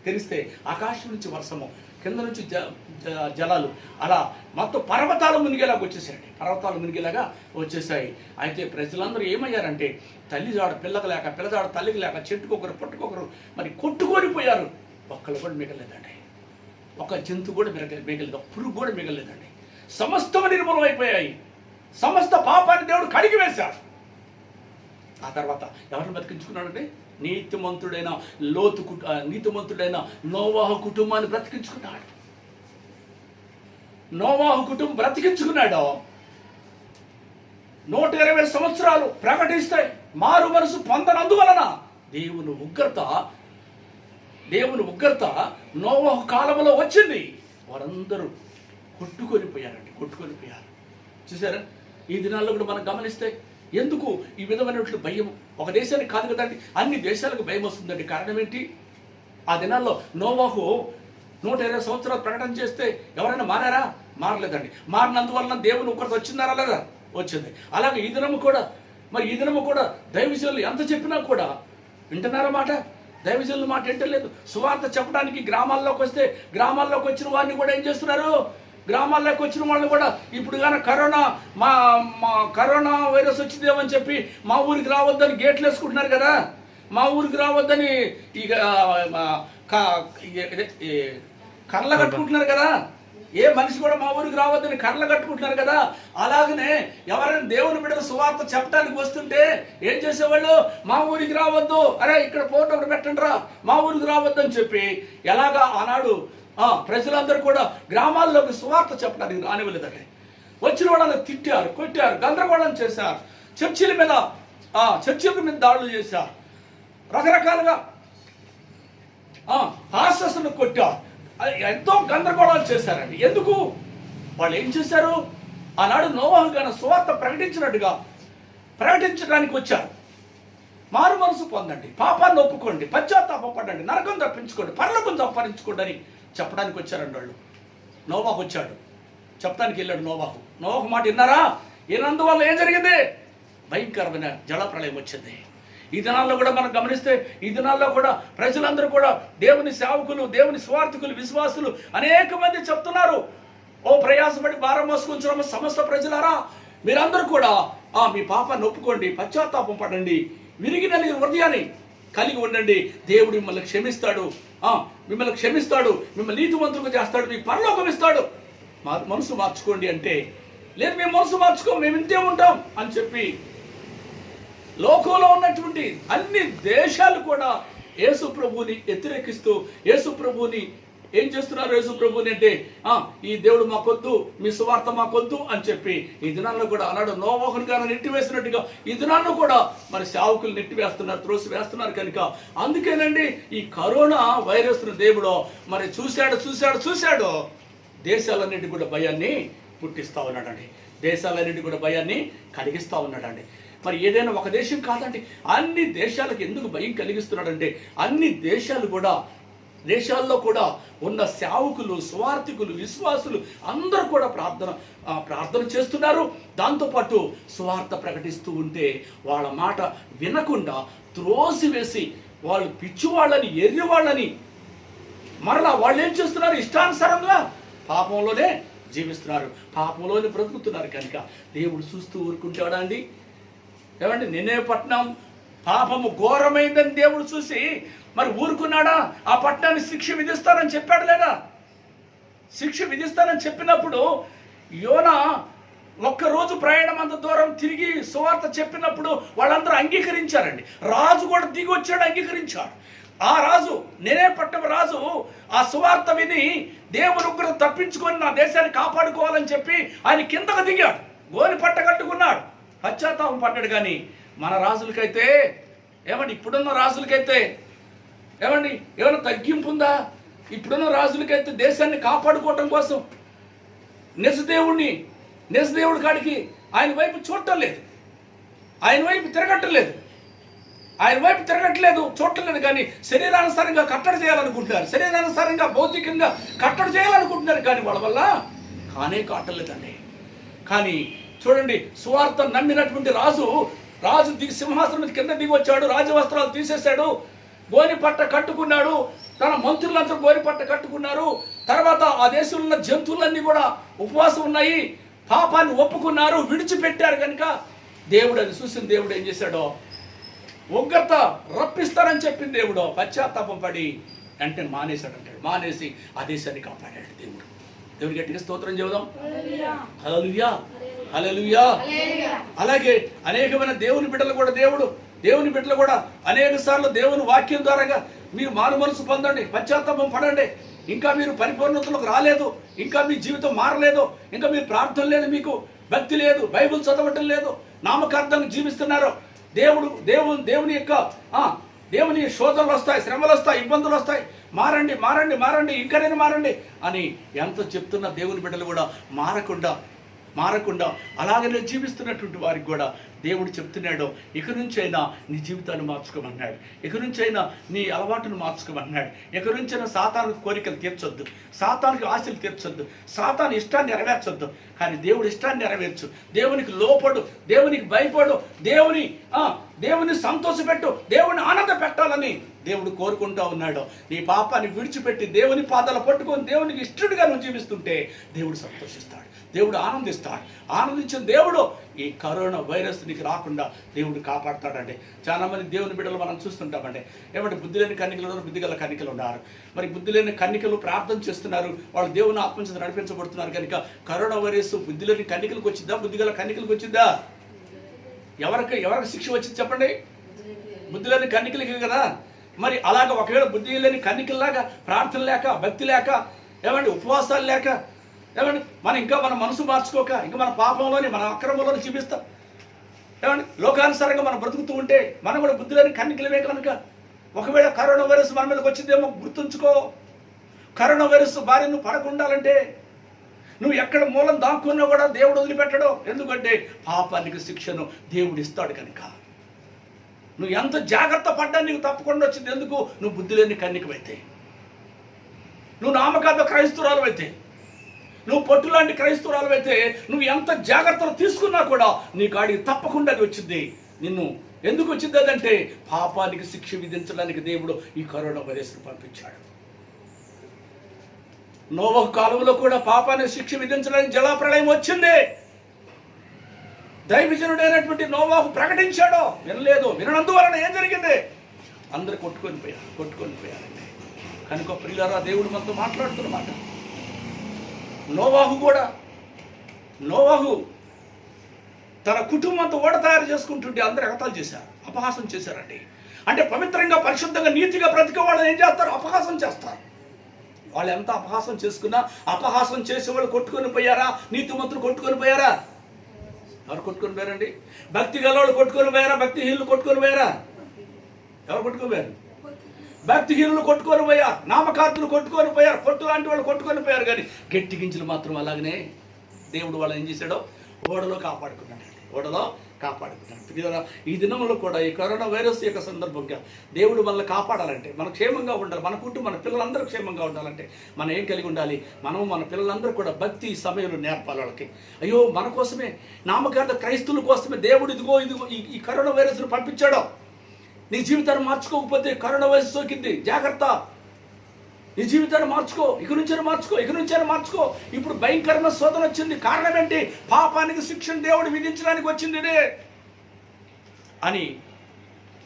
తెరిస్తే ఆకాశం నుంచి వర్షము, కింద నుంచి జలాలు, అలా మొత్తం పర్వతాలు మునిగేలాగా వచ్చేసాయి. అయితే ప్రజలందరూ ఏమయ్యారంటే తల్లిజాడ పిల్లకి లేక, పిల్లజాడ తల్లికి లేక, చెట్టుకొకరు పట్టుకొకరు మరి కొట్టుకొని పోయారు. ఒక్కళ్ళు కూడా మిగలేదండి, ఒక జంతువు కూడా మిగలేదు, ఒక పురుగు కూడా మిగలేదండి. సమస్తం నిర్మూలం అయిపోయాయి, సమస్త పాపాన్ని దేవుడు కడిగి వేశాడు. ఆ తర్వాత ఎవరిని బతికించుకున్నాడంటే నీతిమంతుడైన నోవాహు కుటుంబాన్ని బ్రతికించుకున్నాడు. నోవాహు కుటుంబం బ్రతికించుకున్నాడు. 120 సంవత్సరాలు ప్రకటిస్తే మారు మనసు పొందనందువలన దేవుని ఉగ్రత నోవాహు కాలంలో వచ్చింది. వారందరూ కొట్టుకొని పోయారు. చూసారా, ఈ దినాల్లో కూడా మనం గమనిస్తే ఎందుకు ఈ విధమైనటువంటి భయం ఒక దేశానికి కాదు కదండి, అన్ని దేశాలకు భయం వస్తుందండి. కారణం ఏంటి? ఆ దినాల్లో నోవాహు 120 సంవత్సరాలు ప్రకటన చేస్తే ఎవరైనా మారలేదండి. మారినందువలన దేవుని ఉగ్రత వచ్చిందా లేదా? వచ్చింది. అలాగే ఈ దినము కూడా దైవజనులు ఎంత చెప్పినా కూడా వింటున్నారా మాట? దైవజనుల మాట వింటలేదు. సువార్త చెప్పడానికి గ్రామాల్లోకి వచ్చిన వారిని కూడా ఏం చేస్తున్నారు? గ్రామాల్లోకి వచ్చిన వాళ్ళు కూడా ఇప్పుడు కానీ కరోనా వైరస్ వచ్చిందేమని చెప్పి మా ఊరికి రావద్దని గేట్లు వేసుకుంటున్నారు కదా, మా ఊరికి రావద్దని ఇక కర్రలు కట్టుకుంటున్నారు కదా, ఏ మనిషి కూడా మా ఊరికి రావద్దని కర్రలు కట్టుకుంటున్నారు కదా. అలాగనే ఎవరైనా దేవుని బిడ్డలు సువార్త చెప్పడానికి వస్తుంటే ఏం చేసేవాళ్ళు? మా ఊరికి రావద్దు, అరే ఇక్కడ ఫోటో ఒకటి పెట్టండి రా, మా ఊరికి రావద్దు అని చెప్పి ఎలాగా ఆనాడు ప్రజలందరూ కూడా గ్రామాల్లోకి సువార్త చెప్పడానికి రానివ్వలేదండి. వచ్చిన వాళ్ళని తిట్టారు, కొట్టారు, గందరగోళం చేశారు, చర్చిల మీద దాడులు చేశారు, రకరకాలుగా హాస్యస్సును కొట్టారు, ఎంతో గందరగోళాలు చేశారండి. ఎందుకు? వాళ్ళు ఏం చేశారు? ఆనాడు నోవాహు గారు సువార్త ప్రకటించడానికి వచ్చారు. మారు మనసు పొందండి, పాపాన్ని ఒప్పుకోండి, పశ్చాత్తాపడండి, నరకం తప్పించుకోండి, పరలోకం సంపాదించుకోండి అని చెప్పడానికి వచ్చారండి వాళ్ళు. నోవాహు వచ్చాడు, చెప్పడానికి వెళ్ళాడు నోవాహు మాట విన్నారా? విన్నందువల్ల ఏం జరిగింది? భయంకరమైన జలప్రళయం వచ్చింది. ఈ దినాల్లో కూడా మనం గమనిస్తే ఈ దినాల్లో కూడా ప్రజలందరూ కూడా దేవుని సేవకులు, దేవుని స్వార్థకులు, విశ్వాసులు అనేక మంది చెప్తున్నారు, ఓ ప్రయాసపడి భారం మోసుకుంటున్న సమస్త ప్రజలారా, మీరందరూ కూడా మీ పాపాన్ని ఒప్పుకోండి, పశ్చాత్తాపం పడండి, విరిగి నలిగిన హృదయాన్ని కలిగి ఉండండి, దేవుడు మిమ్మల్ని క్షమిస్తాడు, మిమ్మల్ని నీతివంతులుగా చేస్తాడు, మీకు పరలోకం ఇస్తాడు, మనసు మార్చుకోండి అంటే, లేదు మేము మనసు మార్చుకోం, మేము ఇంతే ఉంటాం అని చెప్పి లోకంలో ఉన్నటువంటి అన్ని దేశాలు కూడా యేసు ప్రభువుని వ్యతిరేకిస్తూ యేసు ప్రభువుని ఏం చేస్తున్నారు? యేసు ప్రభువుని అంటే ఈ దేవుడు మాకొద్దు, మీ సువార్త మాకొద్దు అని చెప్పి ఈ దినాల్లో కూడా అన్నాడు నోవాహుని గారిని నెట్టివేసినట్టుగా ఈ దినాల్లో కూడా మరి సేవకులు నెట్టివేస్తున్నారు, త్రోసి వేస్తున్నారు. కనుక అందుకేనండి ఈ కరోనా వైరస్ను దేవుడు మరి చూశాడు దేశాలన్నిటి కూడా భయాన్ని పుట్టిస్తూ ఉన్నాడండి, దేశాలన్నిటి కూడా భయాన్ని కలిగిస్తూ ఉన్నాడండి. మరి ఏదైనా ఒక దేశం కాదండి, అన్ని దేశాలకు ఎందుకు భయం కలిగిస్తున్నాడంటే అన్ని దేశాల్లో కూడా ఉన్న సేవకులు, స్వార్థికులు, విశ్వాసులు అందరూ కూడా ప్రార్థన చేస్తున్నారు. దాంతోపాటు స్వార్థ ప్రకటిస్తూ ఉంటే వాళ్ళ మాట వినకుండా త్రోసివేసి వాళ్ళు పిచ్చివాళ్ళని, ఎర్రివాళ్ళని మరలా వాళ్ళు ఏం చేస్తున్నారు? ఇష్టానుసారంగా పాపంలోనే జీవిస్తున్నారు, పాపంలోనే బ్రతుకుతున్నారు. కనుక దేవుడు చూస్తూ ఊరుకుంటాడా అండి? ఏమండి, నిన్నే పట్టణం పాపము ఘోరమైందని దేవుడు చూసి మరి ఊరుకున్నాడా? ఆ పట్టణాన్ని శిక్ష విధిస్తానని చెప్పాడు లేదా? శిక్ష విధిస్తానని చెప్పినప్పుడు యోనా ఒక్కరోజు ప్రయాణం అంత దూరం తిరిగి సువార్త చెప్పినప్పుడు వాళ్ళందరూ అంగీకరించారండి. రాజు కూడా దిగి వచ్చాడు, అంగీకరించాడు. ఆ రాజు, నేనే పట్టణ రాజు, ఆ సువార్త విని దేవుని ఉగ్రత తప్పించుకొని నా దేశాన్ని కాపాడుకోవాలని చెప్పి ఆయన కిందకు దిగాడు, గోని పట్ట కట్టుకున్నాడు, పశ్చాత్తాపం పడ్డాడు. కానీ మన రాజులకైతే ఏమండి, ఇప్పుడున్న రాజులకైతే ఏమండి ఏమైనా తగ్గింపు ఉందా? ఇప్పుడున్న రాజులకైతే దేశాన్ని కాపాడుకోవటం కోసం నిజదేవుడి కాడికి ఆయన వైపు చూడటం లేదు, ఆయన వైపు తిరగట్టలేదు, చూడలేదు. కానీ శరీరానుసారంగా కట్టడి చేయాలనుకుంటున్నారు, శరీరానుసారంగా భౌతికంగా కట్టడి చేయాలనుకుంటున్నారు. కానీ వాళ్ళ వల్ల కాటలేదండి. కానీ చూడండి, సువార్త నమ్మినటువంటి రాజు సింహాసనం మీద కింద దిగి వచ్చాడు, రాజవస్త్రాలు తీసేశాడు, గోని పట్ట కట్టుకున్నాడు, తన మంత్రులందరూ గోని పట్ట కట్టుకున్నారు. తర్వాత ఆ దేశంలో ఉన్న జంతువులన్నీ కూడా ఉపవాసం ఉన్నాయి, పాపాన్ని ఒప్పుకున్నారు, విడిచిపెట్టారు. కనుక దేవుడు అది చూసిన దేవుడు ఏం చేశాడో, ఉగ్రత రప్పిస్తారని చెప్పిన దేవుడు పశ్చాత్తాపం పడి అంటే మానేశాడంటాడు. మానేసి ఆ దేశాన్ని కాపాడాడు దేవుడు. దేవుడి గట్టిగా స్తోత్రం చెబుదాం. హల్లెలూయా, హల్లెలూయా. అలాగే అనేకమైన దేవుని బిడ్డలు కూడా అనేక సార్లు దేవుని వాక్యం ద్వారాగా మీరు మారు మనసు పొందండి, పశ్చాత్తాపం పడండి, ఇంకా మీరు పరిపూర్ణతలకు రాలేదు, ఇంకా మీ జీవితం మారలేదు, ఇంకా మీరు ప్రార్థన లేదు, మీకు భక్తి లేదు, బైబిల్ చదవటం లేదు, నామకార్థంగా జీవిస్తున్నారు. దేవుని శోధనలు వస్తాయి, శ్రమలు వస్తాయి, ఇబ్బందులు వస్తాయి, మారండి, ఇంకనైనా మారండి అని ఎంత చెప్తున్న దేవుని బిడ్డలు కూడా మారకుండా అలాగనే జీవిస్తున్నటువంటి వారికి కూడా దేవుడు చెప్తున్నాడు, ఇక నుంచైనా నీ జీవితాన్ని మార్చుకోమన్నాడు, ఇక నుంచైనా నీ అలవాటును మార్చుకోమన్నాడు, ఇక నుంచైనా సాతానికి కోరికలు తీర్చొద్దు, సాతానికి ఆశలు తీర్చొద్దు, సాతాను ఇష్టాన్ని నెరవేర్చొద్దు, కానీ దేవుడి ఇష్టాన్ని నెరవేర్చు, దేవునికి లోపడు, దేవునికి భయపడు, దేవుని సంతోషపెట్టు, దేవుని ఆనంద పెట్టాలని దేవుడు కోరుకుంటూ ఉన్నాడు. నీ పాపాన్ని విడిచిపెట్టి దేవుని పాదాలు పట్టుకొని దేవునికి ఇష్టడుగా నువ్వు జీవిస్తుంటే దేవుడు సంతోషిస్తాడు, దేవుడు ఆనందించిన దేవుడు ఈ కరోనా వైరస్ నీకు రాకుండా దేవుడు కాపాడుతాడండి. చాలా మంది దేవుని బిడ్డలు మనం చూస్తుంటామండి, ఏమంటే బుద్ధి లేని కన్నికలు, బుద్ధిగల కన్నికలు ఉన్నారు. మరి బుద్ధి లేని కన్నికలు ప్రార్థన చేస్తున్నారు, వాళ్ళు దేవుని ఆత్మచేత నడిపించబడుతున్నారు. కనుక కరోనా వైరస్ బుద్ధి లేని కన్నికలకు వచ్చిందా, బుద్ధిగల కన్నికలకు వచ్చిందా? ఎవరికి శిక్ష వచ్చింది చెప్పండి? బుద్ధి లేని కన్నికలకి కదా. మరి అలాగ ఒకవేళ బుద్ధి లేని కన్నికల్లాగా ప్రార్థన లేక, భక్తి లేక, ఏమండి ఉపవాసాలు లేక, ఏమండి మన మనసు మార్చుకోక, ఇంకా మన పాపంలోని, మన అక్రమంలోని చూపిస్తాం, ఏమండి లోకానుసారంగా మనం బ్రతుకుతూ ఉంటే మనం కూడా బుద్ధి లేని కన్నికలమే. కనుక ఒకవేళ కరోనా వైరస్ మన మీదకి వచ్చిందేమో గుర్తుంచుకో. కరోనా వైరస్ బారి నువ్వు పడకుండాలంటే నువ్వు ఎక్కడ మూలం దాక్కున్నా కూడా దేవుడు వదిలిపెట్టడు. ఎందుకంటే పాపానికి శిక్షను దేవుడు ఇస్తాడు. కనుక నువ్వు ఎంత జాగ్రత్త పడ్డా నీకు తప్పకుండా వచ్చింది. ఎందుకు? నువ్వు బుద్ధి లేని కన్నికవైతే, నువ్వు నామకార్థ క్రైస్తవురాలు అయితే, నువ్వు పొట్టులాంటి క్రైస్తవురాలు అయితే, నువ్వు ఎంత జాగ్రత్తలు తీసుకున్నా కూడా నీ కాడికి తప్పకుండా అది వచ్చింది, నిన్ను ఎందుకు వచ్చింది అదంటే పాపానికి శిక్ష విధించడానికి దేవుడు ఈ కరోనా వైరస్ను పంపించాడు. నోవహు కాలంలో కూడా పాపానికి శిక్ష విధించడానికి జలప్రళయం వచ్చింది. దైవజనుడైనటువంటి నోవహు ప్రకటించాడు, వినలేదు. వినందువలన ఏం జరిగింది? అందరు కొట్టుకొని పోయారండి. కనుక ప్రియులారా, దేవుడు మనతో మాట్లాడుతున్నమాట. నోవహు తన కుటుంబంతో ఓడ తయారు చేసుకుంటుంటే అందరు ఎగతాలు చేశారు, అపహాసం చేశారండి. అంటే పవిత్రంగా, పరిశుద్ధంగా, నీతిగా బ్రతికే వాళ్ళని ఏం చేస్తారు? అపహాసం చేస్తారు. వాళ్ళు ఎంత అపహాసం చేసుకున్నా, అపహాసం చేసేవాళ్ళు కొట్టుకొని పోయారా? నీతిమంతులు కొట్టుకొని పోయారా? ఎవరు కొట్టుకొని పోయారండి? భక్తి గలవాళ్ళు కొట్టుకొని పోయారా? భక్తిహీనులు కొట్టుకొని పోయారా? ఎవరు కొట్టుకొని పోయారు? భక్తిహీనులు కొట్టుకొని పోయారు, నామకార్తులు కొట్టుకొని పోయారు, పొట్టు లాంటి వాళ్ళు కొట్టుకొని పోయారు. కానీ గట్టి గింజలు మాత్రం అలాగనే దేవుడు వాళ్ళు ఏం చేశాడో ఓడలో కాపాడుకున్నాడు. ఈ దినంలో కూడా ఈ కరోనా వైరస్ యొక్క సందర్భంగా దేవుడు మనల్ని కాపాడాలంటే, మనం క్షేమంగా ఉండాలి, మన కుటుంబం, మన పిల్లలందరూ క్షేమంగా ఉండాలంటే మనం ఏం కలిగి ఉండాలి? మనం మన పిల్లలందరూ కూడా భక్తి సమయంలో నేర్పాలి వాళ్ళకి. అయ్యో, మన కోసమే, నామకార్థ క్రైస్తవుల కోసమే దేవుడు ఇదిగో ఈ కరోనా వైరస్ను పంపించాడు. నీ జీవితాన్ని మార్చుకోకపోతే కరోనా వైరస్ సోకింది, జాగ్రత్త. నీ జీవితాన్ని మార్చుకో, ఇక నుంచైనా మార్చుకో. ఇప్పుడు భయంకరమైన శోధన వచ్చింది. కారణం ఏంటి? పాపానికి శిక్షను దేవుడు విధించడానికి వచ్చింది ఇదే అని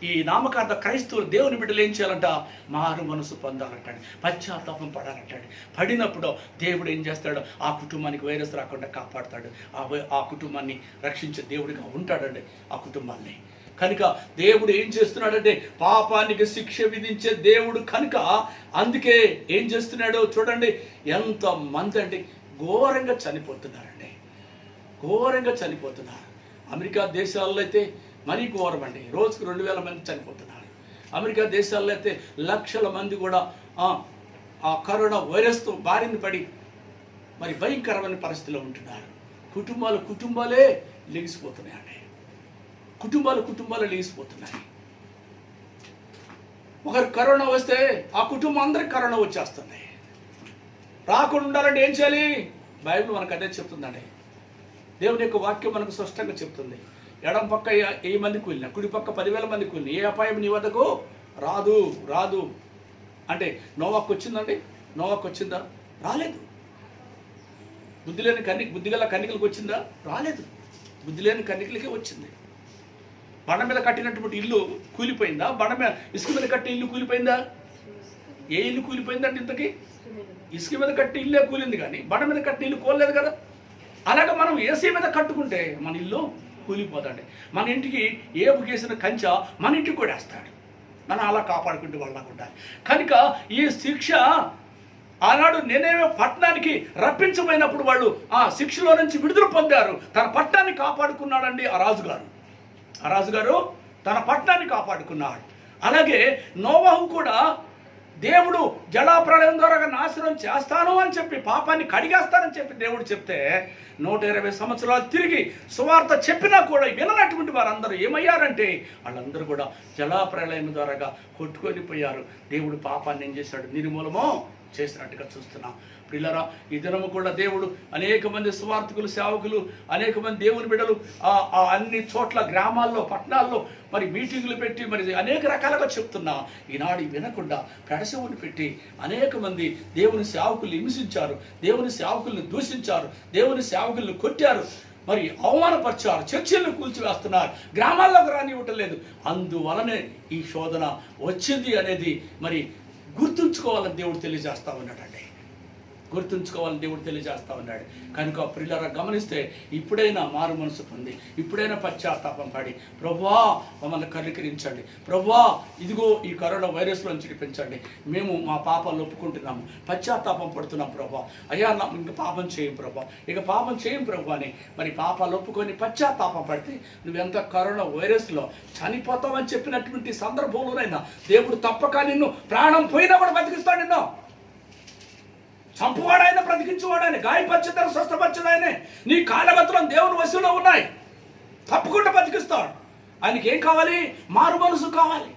ఈ నామకార్థ క్రైస్తవులు, దేవుని బిడ్డలు ఏం చేయాలంట? మారు మనసు పొందాలంటాడు, పశ్చాత్తాపం పడాలంటాడు. పడినప్పుడు దేవుడు ఏం చేస్తాడు? ఆ కుటుంబానికి వైరస్ రాకుండా కాపాడుతాడు. ఆ కుటుంబాన్ని రక్షించే దేవుడిగా ఉంటాడండి ఆ కుటుంబాన్ని. కనుక దేవుడు ఏం చేస్తున్నాడంటే పాపానికి శిక్ష విధించే దేవుడు కనుక అందుకే ఏం చేస్తున్నాడో చూడండి. ఎంతమంది అండి ఘోరంగా చనిపోతున్నారండి, ఘోరంగా చనిపోతున్నారు. అమెరికా దేశాల్లో అయితే మరీ ఘోరం అండి, రోజుకు 2000 మంది చనిపోతున్నారు. అమెరికా దేశాల్లో అయితే లక్షల మంది కూడా ఆ కరోనా వైరస్తో బారిన పడి మరి భయంకరమైన పరిస్థితిలో ఉంటున్నారు. కుటుంబాలే లెగిసిపోతున్నాయండి, కుటుంబాలు లేచిపోతున్నాయి. ఒకరు కరోనా వస్తే ఆ కుటుంబం అందరికి కరోనా వచ్చేస్తుంది. రాకుండా ఉండాలంటే ఏం చేయాలి? బైబిల్ మనకు అదే చెప్తుందండి. దేవుని యొక్క వాక్యం మనకు స్పష్టంగా చెప్తుంది. ఎడం పక్క 1000 మంది కూలినా, కుడి పక్క 10,000 మంది కూలినా, ఏ అపాయం నీ వద్దకు రాదు అంటే నోవాకు వచ్చిందండి? నోవాకు వచ్చిందా? రాలేదు. బుద్ధిగల కన్నికలకు వచ్చిందా? రాలేదు. బుద్ధి లేని కన్నికలకే వచ్చింది. బండ మీద కట్టినటువంటి ఇల్లు కూలిపోయిందా? ఇసుక మీద కట్టిన ఇల్లు కూలిపోయిందా? ఏ ఇల్లు కూలిపోయిందంటే ఇంతకీ? ఇసుక మీద కట్టి ఇల్లే కూలింది, కానీ బండ మీద కట్టిన ఇల్లు కూలలేదు కదా. అలాగే మనం ఏసీ మీద కట్టుకుంటే మన ఇల్లు కూలిపోతాడు. మన ఇంటికి ఏపు గీసిన కంచె మన ఇంటికి కూడా వేస్తాడు. మనం అలా కాపాడుకుంటూ వాళ్ళకు ఉండాలి. కనుక ఈ శిక్ష ఆనాడు నినెవె పట్టణానికి రప్పించబడినప్పుడు వాళ్ళు ఆ శిక్షలో నుంచి విడుదల పొందారు. తన పట్టణాన్ని కాపాడుకున్నాడండి ఆ రాజుగారు తన పట్టణాన్ని కాపాడుకున్నాడు. అలాగే నోవహు కూడా దేవుడు జలప్రళయం ద్వారా నాశనం చేస్తాను అని చెప్పి, పాపాన్ని కడిగేస్తానని చెప్పి దేవుడు చెప్తే 120 సంవత్సరాలు తిరిగి సువార్త చెప్పినా కూడా విననటువంటి వారందరూ ఏమయ్యారంటే వాళ్ళందరూ కూడా జలప్రళయం ద్వారా కొట్టుకొని పోయారు. దేవుడు పాపాన్ని ఏం చేశాడు? నిర్మూలమో చేసినట్టుగా చూస్తున్నాం. ప్రియులారా, ఈ దినము కూడా దేవుడు అనేక మంది సువార్థికులు, సేవకులు, అనేక మంది దేవుని బిడ్డలు అన్ని చోట్ల, గ్రామాల్లో, పట్టణాల్లో మరి మీటింగులు పెట్టి మరి అనేక రకాలుగా చెప్తున్నా ఈనాడు వినకుండా పెడసవుని పెట్టి అనేక మంది దేవుని సేవకుల్ని హింసించారు, దేవుని సేవకుల్ని దూషించారు, దేవుని సేవకుల్ని కొట్టారు, మరి అవమానపరిచారు, చర్చిలను కూల్చివేస్తున్నారు, గ్రామాల్లోకి రానివ్వటం లేదు. అందువలనే ఈ శోధన వచ్చింది అనేది మరి గుర్తుంచుకోవాలని దేవుడు తెలియజేస్తా ఉన్నాడండి. కనుక ప్రియులారా, గమనిస్తే ఇప్పుడైనా మారు మనసు పొంది, ఇప్పుడైనా పశ్చాత్తాపం పడి, ప్రభువా మమ్మల్ని కనికరించండి, ప్రభువా ఇదిగో ఈ కరోనా వైరస్ నుంచి విడిపించండి, మేము మా పాపాలు ఒప్పుకుంటున్నాము, పశ్చాత్తాపం పడుతున్నాం ప్రభువా, అయ్యా ఇంక పాపం చేయం ప్రభువా అని మరి పాపాలు ఒప్పుకొని పశ్చాత్తాపం పడితే నువ్వెంత కరోనా వైరస్లో చనిపోతావని చెప్పినటువంటి సందర్భంలోనైనా దేవుడు తప్పక నిన్ను ప్రాణం పోయినా కూడా బతికిస్తాడు. నిన్ను చంపువాడాయన, బ్రతికించువాడాయన, గాయపరిచేదారు, స్వస్థపరిచేదాయనే. నీ కాళ్ళగతులను దేవుని వశంలో ఉన్నాయి, తప్పకుండా బతికిస్తాడు. ఆయనకి ఏం కావాలి? మారు మనసు కావాలి,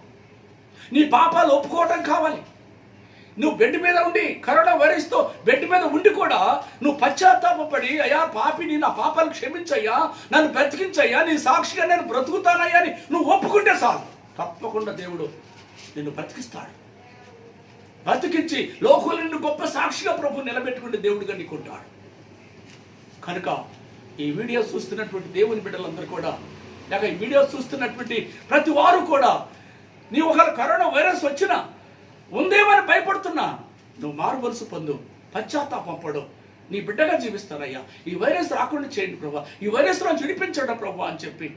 నీ పాపాలు ఒప్పుకోవటం కావాలి. నువ్వు బెడ్ మీద ఉండి కరోనా వైరస్తో బెడ్ మీద ఉండి కూడా నువ్వు పశ్చాత్తాపడి, అయ్యా పాపిని, నా పాపాలు క్షమించయ్యా, నన్ను బ్రతికించయ్యా, నీ సాక్షిగా నేను బ్రతుకుతానయ్యా అని నువ్వు ఒప్పుకుంటే చాలు, తప్పకుండా దేవుడు నిన్ను బ్రతికిస్తాడు. బ్రతికించి లోకంలో నిన్ను గొప్ప సాక్షిగా ప్రభు నిలబెట్టుకుంటే దేవుడిగా నీకుంటాడు. కనుక ఈ వీడియో చూస్తున్నటువంటి దేవుని బిడ్డలందరూ కూడా, లేక ఈ వీడియో చూస్తున్నటువంటి ప్రతి వారు కూడా, నీ ఒకవేళ కరోనా వైరస్ వచ్చినా, ఉందేమని భయపడుతున్నా, నువ్వు మారు మనసు పొందు, పశ్చాత్తాపం పడు, నీ బిడ్డగా జీవిస్తారయ్యా. ఈ వైరస్ రాకుండా చేయండి ప్రభా, ఈ వైరస్ నుంచి విడిపించండి ప్రభా అని చెప్పి,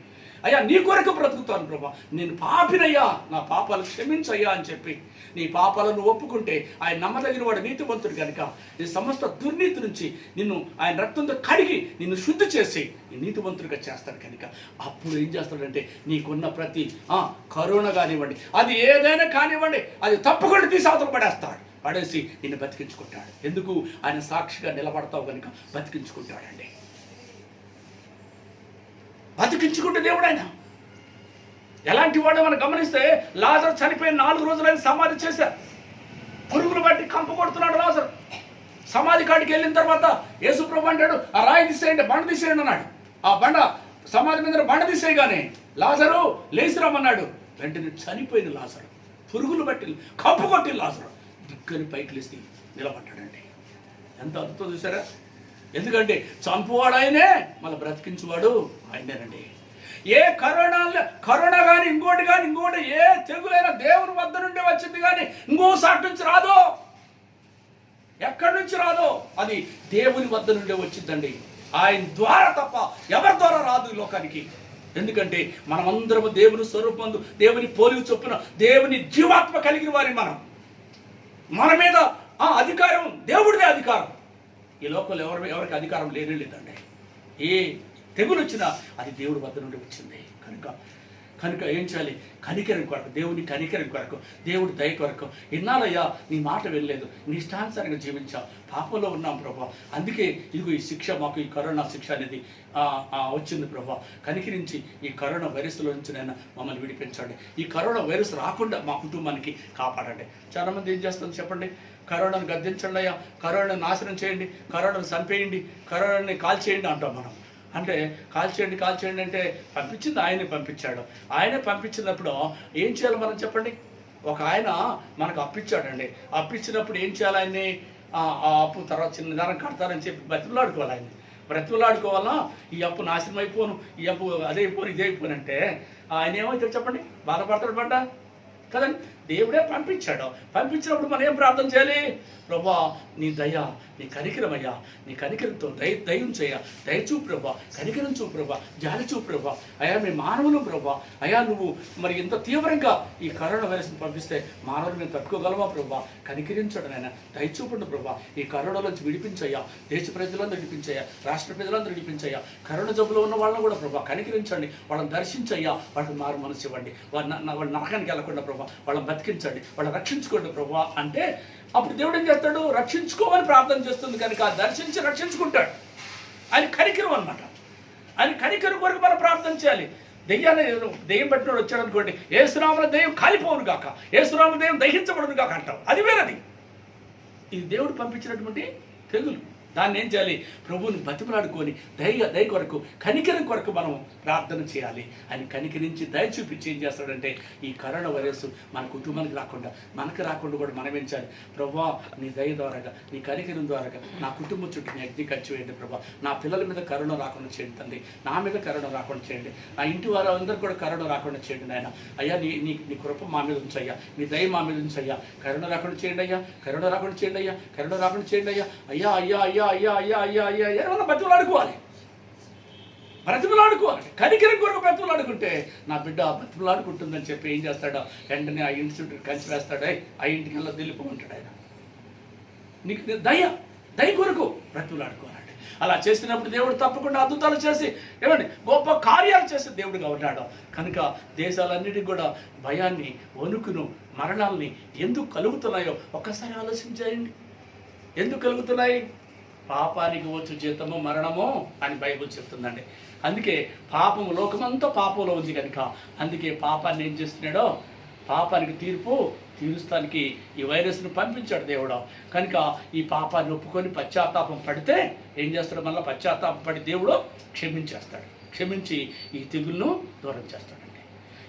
అయ్యా నీ కొరకు బ్రతుకుతాను ప్రభా, నేను పాపినయ్యా, నా పాపాలు క్షమించయ్యా అని చెప్పి నీ పాపాలను ఒప్పుకుంటే ఆయన నమ్మదగిన వాడు, నీతివంతుడు కనుక నీ సమస్త దుర్నీతి నుంచి నిన్ను ఆయన రక్తంతో కడిగి నిన్ను శుద్ధి చేసి నీతివంతుడిగా చేస్తాడు. కనుక అప్పుడు ఏం చేస్తాడంటే నీకున్న ప్రతి కరోనా కానివ్వండి, అది ఏదైనా కానివ్వండి, అది తప్పకుండా తీసి అవతల పడేసి నిన్ను బతికించుకుంటాడు. ఎందుకు? ఆయన సాక్షిగా నిలబడతావు కనుక బతికించుకుంటాడండి. బతికించుకుంటే దేవుడు ఆయన ఎలాంటి వాడు మనం గమనిస్తే, లాజరు చనిపోయిన 4 రోజులైన సమాధి చేశారు. పురుగులు బట్టి కంప కొడుతున్నాడు లాజరు. సమాధి కాడికి వెళ్ళిన తర్వాత యేసుప్రభు అంటాడు, ఆ రాయి తీసేయండి, బండ తీసేయండి అన్నాడు. ఆ బండ సమాధి మీద బండ తీసేయగానే లాజరు లేచిరమ్మన్నాడు. వెంటనే చనిపోయిన లాజరు, పురుగులు బట్టి కంప కొట్టి లాజరు దిక్కని పైకి లేచి నిలబడ్డాడండి. ఎంత అద్భుతం చూసారా? ఎందుకంటే చంపువాడు ఆయనే, మళ్ళీ బ్రతికించువాడు ఆయనేనండి. ఏ కరోనా కానీ ఇంకోటి ఏ తెగులైనా దేవుని వద్ద నుండి వచ్చింది కానీ ఇంకోసారి నుంచి రాదో, ఎక్కడి నుంచి రాదో, అది దేవుని వద్ద నుండే వచ్చిందండి. ఆయన ద్వారా తప్ప ఎవరి ద్వారా రాదు ఈ లోకానికి. ఎందుకంటే మనమందరము దేవుని స్వరూపందు, దేవుని పోలిక చొప్పున, దేవుని జీవాత్మ కలిగిన వారి మన మీద అధికారం దేవుడిదే అధికారం. ఈ లోకంలో ఎవరికి అధికారం లేదండి. ఏ తెగులు వచ్చినా అది దేవుడి వద్ద నుండి వచ్చింది. కనుక ఏం చేయాలి? కనికరం కొరకు, దేవుని కనికరం కొరకు, దేవుడి దయ కొరకు. ఎన్నాళ్ళయ్యా నీ మాట వెళ్ళలేదు, నీ ఇష్టానుసారంగా జీవించాం, పాపంలో ఉన్నాం ప్రభా. అందుకే ఇదిగో ఈ శిక్ష, మాకు ఈ కరోనా శిక్ష అనేది వచ్చింది ప్రభా. కనికరించి ఈ కరోనా వైరస్లో నుంచి నేను మమ్మల్ని విడిపించండి. ఈ కరోనా వైరస్ రాకుండా మా కుటుంబానికి కాపాడండి. చాలామంది ఏం చేస్తుంది చెప్పండి? కరోనాను గద్దించండి అయ్యా, కరోనాను నాశనం చేయండి, కరోనాను చంపేయండి, కరోనాని కాల్చేయండి అంటాం మనం. అంటే కాల్చేయండి అంటే పంపించింది ఆయనే పంపించాడు. ఆయనే పంపించినప్పుడు ఏం చేయాలి మనం చెప్పండి? ఒక ఆయన మనకు అప్పిచ్చాడండి. అప్పిచ్చినప్పుడు ఏం చేయాలి? ఆయన్ని ఆ అప్పు తర్వాత చిన్నదానం కడతారని చెప్పి బ్రతిమలాడుకోవాలి. ఆయన్ని బ్రతిమలాడుకోవాలా? ఈ అప్పు నాశనం అయిపోను, ఈ అప్పు అదే అయిపోను, ఇదే అయిపోను అంటే ఆయన ఏమవుతాడు చెప్పండి? బాధపడతాడు పడ్డా కదండి. దేవుడే పంపించాడు. పంపించినప్పుడు మనం ఏం ప్రార్థన చేయాలి? ప్రభా నీ దయ, నీ కనికరమయ్యా, నీ కనికరంతో దయం చేయ, దయచూపు ప్రభా, కనికరం చూపు ప్రభా, జాలి చూపు ప్రభా. అయ్యా మీ మానవులు ప్రభా, అయ్యా నువ్వు మరి ఇంత తీవ్రంగా ఈ కరోనా వైరస్ని పంపిస్తే మానవులు మేము తట్టుకోగలవా ప్రభా? కనికరించడం ఆయన, దయచూపండి ప్రభా. ఈ కరోనా నుంచి విడిపించయ్యా, దేశ ప్రజలందరూ విడిపించయ్యా, రాష్ట్ర ప్రజలందరూ విడిపించయ్యా. కరోనా జబ్బులో ఉన్న వాళ్ళని కూడా ప్రభా కనికరించండి, వాళ్ళని దర్శించయ్యా, వాళ్ళకి మారు మనసు ఇవ్వండి, వాళ్ళ నరకానికి వెళ్ళకుండా ప్రభా వాళ్ళని బతికించండి, వాళ్ళని రక్షించుకోండి ప్రభా అంటే అప్పుడు దేవుడు ఏం చేస్తాడు? రక్షించుకోమని ప్రార్థన చేస్తుంది కనుక దర్శించి రక్షించుకుంటాడు. ఆయన కనికరం అనమాట. ఆయన కనికరం కొరకు మనం ప్రార్థన చేయాలి. దెయ్యం పట్టినోడు వచ్చాడు అనుకోండి, యేసునామమున దెయ్యం కాలిపోవును గాక, యేసునామమున దెయ్యం దహించబడును గాక అంటాం. అది వేరది. ఇది దేవుడు పంపించినటువంటి తెగులు. దాన్ని ఏం చేయాలి? ప్రభువుని బతిమలాడుకొని దయ కొరకు, కనికరం కొరకు మనం ప్రార్థన చేయాలి. ఆయన కనికరించి దయ చూపించి ఏం చేస్తాడంటే ఈ కరోనా వైరస్ మన కుటుంబానికి రాకుండా, మనకు రాకుండా కూడా మనం ఏం చేయాలి? ప్రభువా నీ దయ ద్వారాగా, నీ కనికరం ద్వారాగా నా కుటుంబం చుట్టూ నీ అగ్ని ఖర్చు వేయండి ప్రభా. నా పిల్లల మీద కరోనా రాకుండా చేయండి తండ్రి, నా మీద కరోనా రాకుండా చేయండి, నా ఇంటి వారు అందరూ కూడా కరోనా రాకుండా చేయండి నాయన. అయ్యా నీ కృప మా మీద ఉంచయ్యా, నీ దయ మా మీద ఉంచయ్యా. కరోనా రాకుండా చేయండి అయ్యా, కరోనా రాకుండా చేయండి అయ్యా, కరోనా రాకుండా చేయండి అయ్యా. అయ్యా అయ్యా అయ్యా అయ్యా అయ్యా అయ్యా అయ్యా ఏమన్నా బ్రతిమలాడుకోవాలి, కనికరం కొరకు బ్రతిమలాడుకుంటే నా బిడ్డ బ్రతిమలాడుకుంటుందని చెప్పి ఏం చేస్తాడో వెంటనే ఆ ఇంటి చుట్టూ కంచి వేస్తాడు, ఆ ఇంటికి వెళ్ళి వెళ్ళిపోమంటాడు. ఆయన నీకు దయ కొరకు బ్రతిమలాడుకోవాలండి. అలా చేసినప్పుడు దేవుడు తప్పకుండా అద్భుతాలు చేసి ఏమండి గొప్ప కార్యాలు చేసి దేవుడుగా ఉన్నాడు. కనుక దేశాలన్నిటికీ కూడా భయాన్ని, వణుకును, మరణాలని ఎందుకు కలుగుతున్నాయో ఒక్కసారి ఆలోచించేయండి. ఎందుకు కలుగుతున్నాయి? పాపానికి వచ్చు జీతము మరణము అని బైబిల్ చెప్తుందండి. అందుకే పాపము, లోకమంతా పాపంలో ఉంది కనుక అందుకే పాపాన్ని ఏం చేస్తున్నాడో పాపానికి తీరుస్తానికి ఈ వైరస్ను పంపించాడు దేవుడు. కనుక ఈ పాపాన్ని ఒప్పుకొని పశ్చాత్తాపం పడితే ఏం చేస్తాడు? మళ్ళీ పశ్చాత్తాపం పడి దేవుడు క్షమించేస్తాడు. క్షమించి ఈ తెగులను దూరం చేస్తాడండి.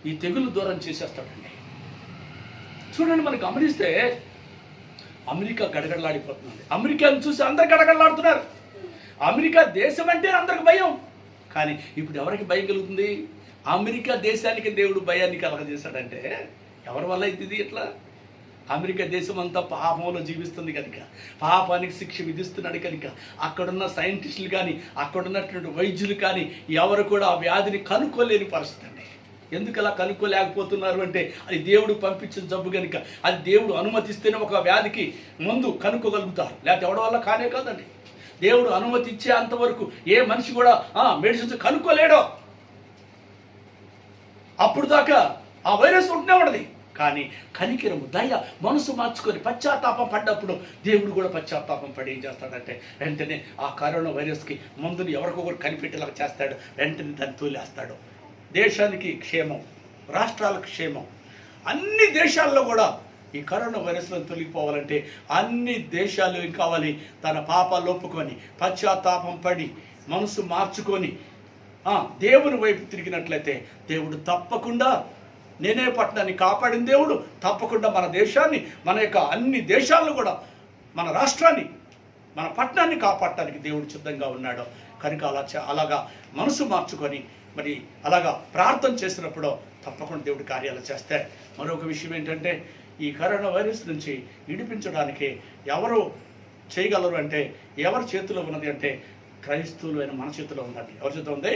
ఈ తెగులు దూరం చేసేస్తాడండి. చూడండి, మనం గమనిస్తే అమెరికా గడగడలాడిపోతుంది. అమెరికాను చూసి అందరు గడగడలాడుతున్నారు. అమెరికా దేశం అంటే అందరికి భయం. కానీ ఇప్పుడు ఎవరికి భయం కలుగుతుంది? అమెరికా దేశానికి దేవుడు భయాన్ని కలగజేశాడంటే ఎవరి వల్ల ఇది ఇట్లా? అమెరికా దేశం అంతా పాపంలో జీవిస్తుంది కనుక, పాపానికి శిక్ష విధిస్తున్నాడు కనుక, అక్కడున్న సైంటిస్టులు కానీ అక్కడున్నటువంటి వైద్యులు కానీ ఎవరు కూడా ఆ వ్యాధిని కనుక్కోలేని పరిస్థితి అండి. ఎందుకు అలా కనుక్కోలేకపోతున్నారు అంటే అది దేవుడు పంపించిన జబ్బు కనుక. అది దేవుడు అనుమతిస్తేనే ఒక వ్యాధికి ముందు కనుక్కోగలుగుతారు, లేకపోతే ఎవరి వల్ల కానే కాదండి. దేవుడు అనుమతి ఇచ్చే అంతవరకు ఏ మనిషి కూడా మెడిసిన్స్ కనుక్కోలేడో. అప్పుడు దాకా ఆ వైరస్ ఉంటూనే ఉండదు. కానీ కనికిరము, దయ, మనసు మార్చుకొని పశ్చాత్తాపం పడ్డప్పుడు దేవుడు కూడా పశ్చాత్తాపం పడి ఏం చేస్తాడంటే వెంటనే ఆ కరోనా వైరస్కి మందుని ఎవరికొకరు కనిపెట్టేలాగా చేస్తాడు. వెంటనే దాన్ని తోలేస్తాడు. దేశానికి క్షేమం, రాష్ట్రాలకు క్షేమం. అన్ని దేశాల్లో కూడా ఈ కరోనా వైరస్లో తొలగిపోవాలంటే అన్ని దేశాలు ఏం కావాలి? తన పాపాలు ఒప్పుకొని పశ్చాత్తాపం పడి మనసు మార్చుకొని దేవుని వైపు తిరిగినట్లయితే దేవుడు తప్పకుండా నేనే పట్టణాన్ని కాపాడిన దేవుడు తప్పకుండా మన దేశాన్ని, మన యొక్క అన్ని దేశాలను కూడా, మన రాష్ట్రాన్ని, మన పట్టణాన్ని కాపాడటానికి దేవుడు సిద్ధంగా ఉన్నాడు. కనుక అలాగా మనసు మార్చుకొని మరి అలాగా ప్రార్థన చేసినప్పుడు తప్పకుండా దేవుడి కార్యాలు చేస్తే. మరొక విషయం ఏంటంటే ఈ కరోనా వైరస్ నుంచి విడిపించడానికి ఎవరు చేయగలరు అంటే, ఎవరి చేతిలో ఉన్నది అంటే క్రైస్తవులైన మన చేతిలో ఉందండి. ఎవరి చేతిలో ఉంది?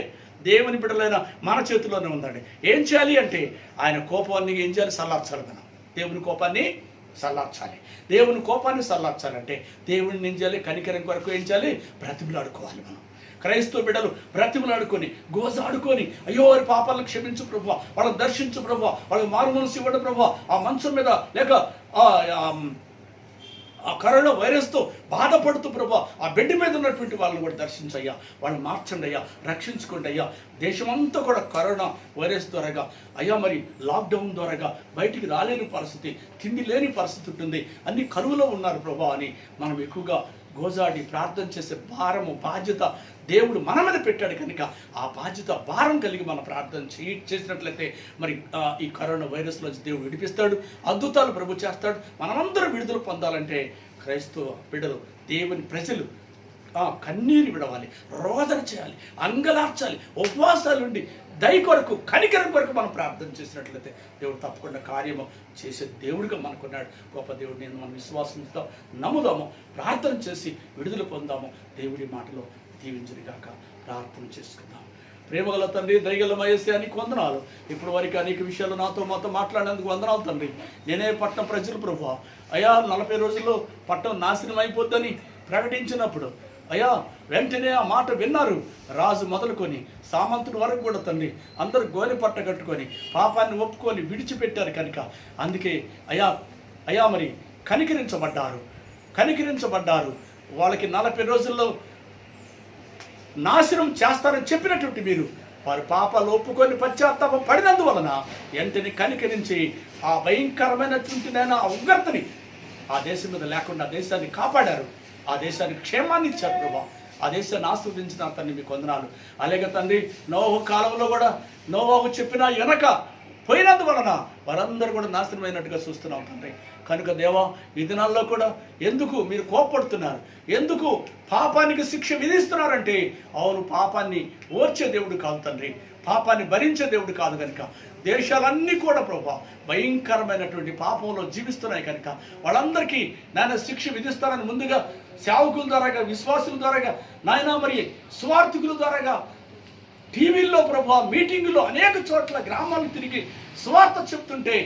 దేవుని బిడ్డలైన మన చేతిలోనే ఉందండి. ఏం చేయాలి అంటే ఆయన కోపాన్ని ఏం చేయాలి? చల్లార్చాలి. మనం దేవుని కోపాన్ని చల్లార్చాలి. దేవుని కోపాన్ని చల్లార్చాలంటే దేవుడిని ఏం చేయాలి? కనికరం కొరకు ఏం చేయాలి? బ్రతిమలాడుకోవాలి. మనం క్రైస్తవ బిడ్డలు బ్రతిమలాడుకొని గోజాడుకొని అయ్యో వారి పాపాలను క్షమించు ప్రభువా, వాళ్ళని దర్శించు ప్రభువా, వాళ్ళకి మారు మనసు ఇవ్వడం ప్రభువా, ఆ మంచం మీద లేక ఆ కరోనా వైరస్తో బాధపడుతూ ప్రభా ఆ బెడ్ మీద ఉన్నటువంటి వాళ్ళని కూడా దర్శించయ్యా, వాళ్ళని మార్చండి అయ్యా, రక్షించుకోండి అయ్యా. దేశమంతా కూడా కరోనా వైరస్ ద్వారాగా అయ్యా మరి లాక్డౌన్ ద్వారాగా బయటికి రాలేని పరిస్థితి, తిండి లేని పరిస్థితి ఉంటుంది. అన్ని కరువులో ఉన్నారు ప్రభా అని మనం ఎక్కువగా గోజాడి ప్రార్థన చేసే భారము, బాధ్యత దేవుడు మన మీద పెట్టాడు కనుక ఆ బాధ్యత భారం కలిగి మనం ప్రార్థన చేసినట్లయితే మరి ఈ కరోనా వైరస్లో దేవుడు విడిపిస్తాడు, అద్భుతాలు ప్రభు చేస్తాడు. మనమందరం విడుదల పొందాలంటే క్రైస్తవ బిడ్డలు, దేవుని ప్రజలు కన్నీరు విడవాలి, రోదన చేయాలి, అంగలార్చాలి, ఉపవాసాలుండి దయ కొరకు, కనికరం కొరకు మనం ప్రార్థన చేసినట్లయితే దేవుడు తప్పకుండా కార్యము చేసే దేవుడిగా మనకున్నాడు. గొప్ప దేవుడు నేను మనం విశ్వాసంతో నమ్ముదాము, ప్రార్థన చేసి విడుదల పొందాము. దేవుడి మాటలో దీవించుగాక. ప్రార్థన చేసుకుందాం. ప్రేమగల తండ్రి, దయగల మయస్యానికి వందనాలు. ఇప్పుడు వరకు అనేక విషయాలు మాతో మాట్లాడినందుకు వందనాలు తండ్రి. నేనే పట్టణ ప్రజలు ప్రభు అయ్యా 40 రోజుల్లో పట్టణం నాశనం అయిపోద్దని ప్రకటించినప్పుడు అయ్యా వెంటనే ఆ మాట విన్నారు. రాజు మొదలుకొని సామంతుడి వరకు కూడా తండ్రి అందరూ గోనె పట్ట కట్టుకొని పాపాన్ని ఒప్పుకొని విడిచిపెట్టారు కనుక అందుకే అయ్యా మరి కనికరించబడ్డారు. వాళ్ళకి 40 రోజుల్లో నాశనం చేస్తారని చెప్పినటువంటి మీరు వారి పాపాలు ఒప్పుకొని పశ్చాత్తాపం పడినందువలన వెంటనే కనికరించి ఆ భయంకరమైనటువంటి ఆ ఉగ్రతని ఆ దేశం మీద లేకుండా దేశాన్ని కాపాడారు. ఆ దేశానికి క్షేమాన్ని ఇచ్చారు ప్రభా. ఆ దేశాన్ని ఆస్వాదించిన తండ్రి మీకు వందనాలు. అలాగే తండ్రి నోవహు కాలంలో కూడా నోవహు చెప్పిన వెనక పోయినందువలన వారందరూ కూడా నాశనమైనట్టుగా చూస్తున్నాం తండ్రి. కనుక దేవా ఈ దినాల్లో కూడా ఎందుకు మీరు కోపడుతున్నారు? ఎందుకు పాపానికి శిక్ష విధిస్తున్నారంటే అవును, పాపాన్ని ఓర్చే దేవుడు కాదు తండ్రి, పాపాన్ని భరించే దేవుడు కాదు కనుక దేశాలన్నీ కూడా ప్రభా భయంకరమైనటువంటి పాపంలో జీవిస్తున్నాయి కనుక వాళ్ళందరికీ నాయన శిక్ష విధిస్తారని ముందుగా సేవకుల ద్వారాగా, విశ్వాసుల ద్వారాగా, నాయన మరి స్వార్థికుల ద్వారాగా టీవీల్లో ప్రభా మీటింగుల్లో అనేక చోట్ల గ్రామాలను తిరిగి స్వార్థ చెప్తుంటే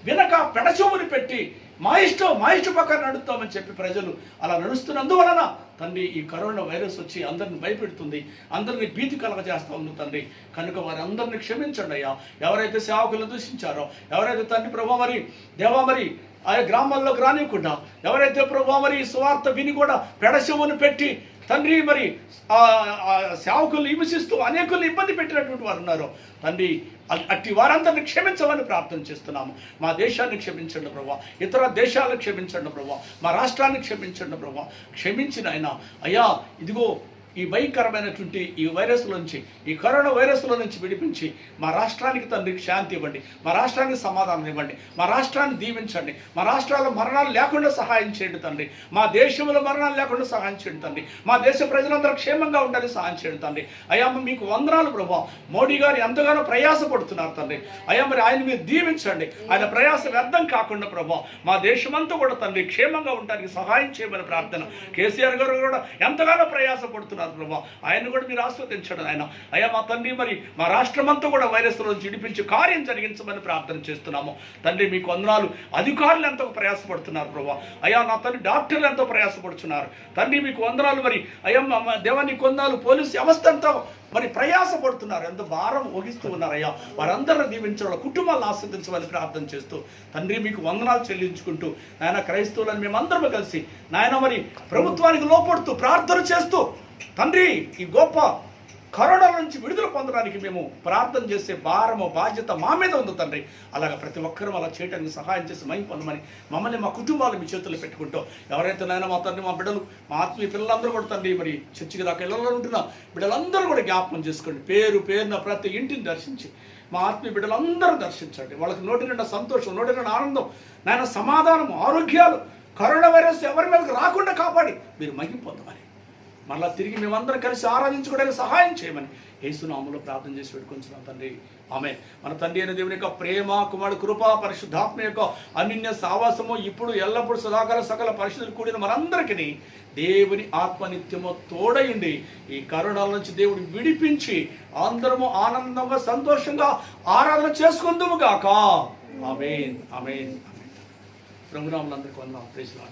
వెనక పెడచోముని పెట్టి మా ఇష్టం పక్కన నడుస్తామని చెప్పి ప్రజలు అలా నడుస్తున్నందువలన తండ్రి ఈ కరోనా వైరస్ వచ్చి అందరిని భయపెడుతుంది, అందరినీ భీతి కలగజేస్తూ ఉంది తండ్రి. కనుక వారి అందరినీ క్షమించండి అయ్యా. ఎవరైతే సేవకులను దూషించారో, ఎవరైతే తండ్రి ప్రభా మరి దేవా మరి ఆయా గ్రామాల్లోకి రానివ్వకుండా, ఎవరైతే ప్రభు మరి ఈ సువార్త విని కూడా పెడశవును పెట్టి తండ్రి మరి సేవకులను హింసిస్తూ అనేకులను ఇబ్బంది పెట్టినటువంటి వారు ఉన్నారు తండ్రి, అట్టి వారందరిని క్షమించమని ప్రార్థన చేస్తున్నాము. మా దేశాన్ని క్షమించండి ప్రభా, ఇతర దేశాలను క్షమించండి ప్రభా, మా రాష్ట్రాన్ని క్షమించండి ప్రభా. క్షమించిన ఆయన అయ్యా ఇదిగో ఈ భయంకరమైనటువంటి ఈ వైరస్ల నుంచి, ఈ కరోనా వైరస్ల నుంచి విడిపించి మా రాష్ట్రానికి తండ్రి శాంతి ఇవ్వండి, మా రాష్ట్రానికి సమాధానం ఇవ్వండి, మా రాష్ట్రాన్ని దీవించండి, మా రాష్ట్రాల్లో మరణాలు లేకుండా సహాయం చేయండి తండ్రి, మా దేశంలో మరణాలు లేకుండా సహాయం చేయండి తండ్రి, మా దేశ ప్రజలందరూ క్షేమంగా ఉండాలని సహాయం చేయండి తండ్రి. అయ్యా మీకు వందనాలు ప్రభా. మోడీ గారు ఎంతగానో ప్రయాసపడుతున్నారు తండ్రి. అయ్యా మరి ఆయన మీరు దీవించండి, ఆయన ప్రయాస వ్యర్థం కాకుండా ప్రభా మా దేశమంతా కూడా తండ్రి క్షేమంగా ఉండడానికి సహాయం చేయమని ప్రార్థన. కేసీఆర్ గారు కూడా ఎంతగానో ప్రయాసపడుతున్నారు ప్రభా, ఆయన కూడా మీరు ఆస్వాదించండి ఆయన. అయ్యా మా తండ్రి మరి మా రాష్ట్రమంతా కూడా వైరస్ నుంచి విడిపించి కార్యం జరిగించమని ప్రార్థన చేస్తున్నాము తండ్రి. మీకు వందనాలు. అధికారులు ఎంతో ప్రయాసపడుతున్నారు ప్రభా. అయ్యా నా తండ్రి డాక్టర్లు ఎంతో ప్రయాసపడుతున్నారు తండ్రి. మీకు వందనాలు. మరి అయ్యా దేవానికి వందనాలు. పోలీసు వ్యవస్థ ఎంతో మరి ప్రయాసపడుతున్నారు, ఎంతో భారం వహిస్తూ ఉన్నారు. అయ్యా వారందరిని దీవించడం, కుటుంబాలను ఆస్వాదించమని ప్రార్థన చేస్తూ తండ్రి మీకు వందనాలు చెల్లించుకుంటూ నాయన క్రైస్తవులను మేమందరము కలిసి నాయన మరి ప్రభుత్వానికి లోపడుతూ ప్రార్థన చేస్తూ తండ్రి ఈ గొప్ప కరోనా నుంచి విడుదల పొందడానికి మేము ప్రార్థన చేసే భారము బాధ్యత మా మీద ఉంది తండ్రి. అలాగా ప్రతి ఒక్కరూ అలా చేయడానికి సహాయం చేసి మహిమ పొందమని మమ్మల్ని మా కుటుంబాలు మీ చేతుల్లో పెట్టుకుంటూ, ఎవరైతే నాయన మా తండ్రి మా బిడ్డలు మా ఆత్మీయ పిల్లలందరూ కూడా తండ్రి మరి చర్చికి దాకా ఇళ్ళలో ఉంటున్నా బిడ్డలందరూ కూడా జ్ఞాపకం చేసుకోండి. పేరు పేరున ప్రతి ఇంటిని దర్శించి మా ఆత్మీయ బిడ్డలందరూ దర్శించండి. వాళ్ళకి నోటి నిండా సంతోషం, నోటి నిండా ఆనందం, నాయన సమాధానం, ఆరోగ్యాలు, కరోనా వైరస్ ఎవరి మీదకి రాకుండా కాపాడి మీరు మహిమ పొందమని మరలా తిరిగి మేమందరం కలిసి ఆరాధించుకోవడానికి సహాయం చేయమని యేసు నామములో ప్రార్థన చేసి పెట్టుకుంటున్నాం తండ్రి. ఆమేన్. మన తండ్రి అయిన దేవుని యొక్క ప్రేమ, కుమారుడు కృప, పరిశుద్ధాత్మ యొక్క అన్యోన్య సావాసము ఇప్పుడు ఎల్లప్పుడూ సదాకాల సకల పరిశుద్ధులు కూడిన మనందరికీ దేవుని ఆత్మనిత్యము తోడయుండి ఈ కరోనాల నుంచి దేవుడు విడిపించి అందరము ఆనందంగా సంతోషంగా ఆరాధన చేసుకుందుము గాక. ఆమేన్. ఆమేన్. ప్రభునామములందరికీ వందనాలు. Praise lord.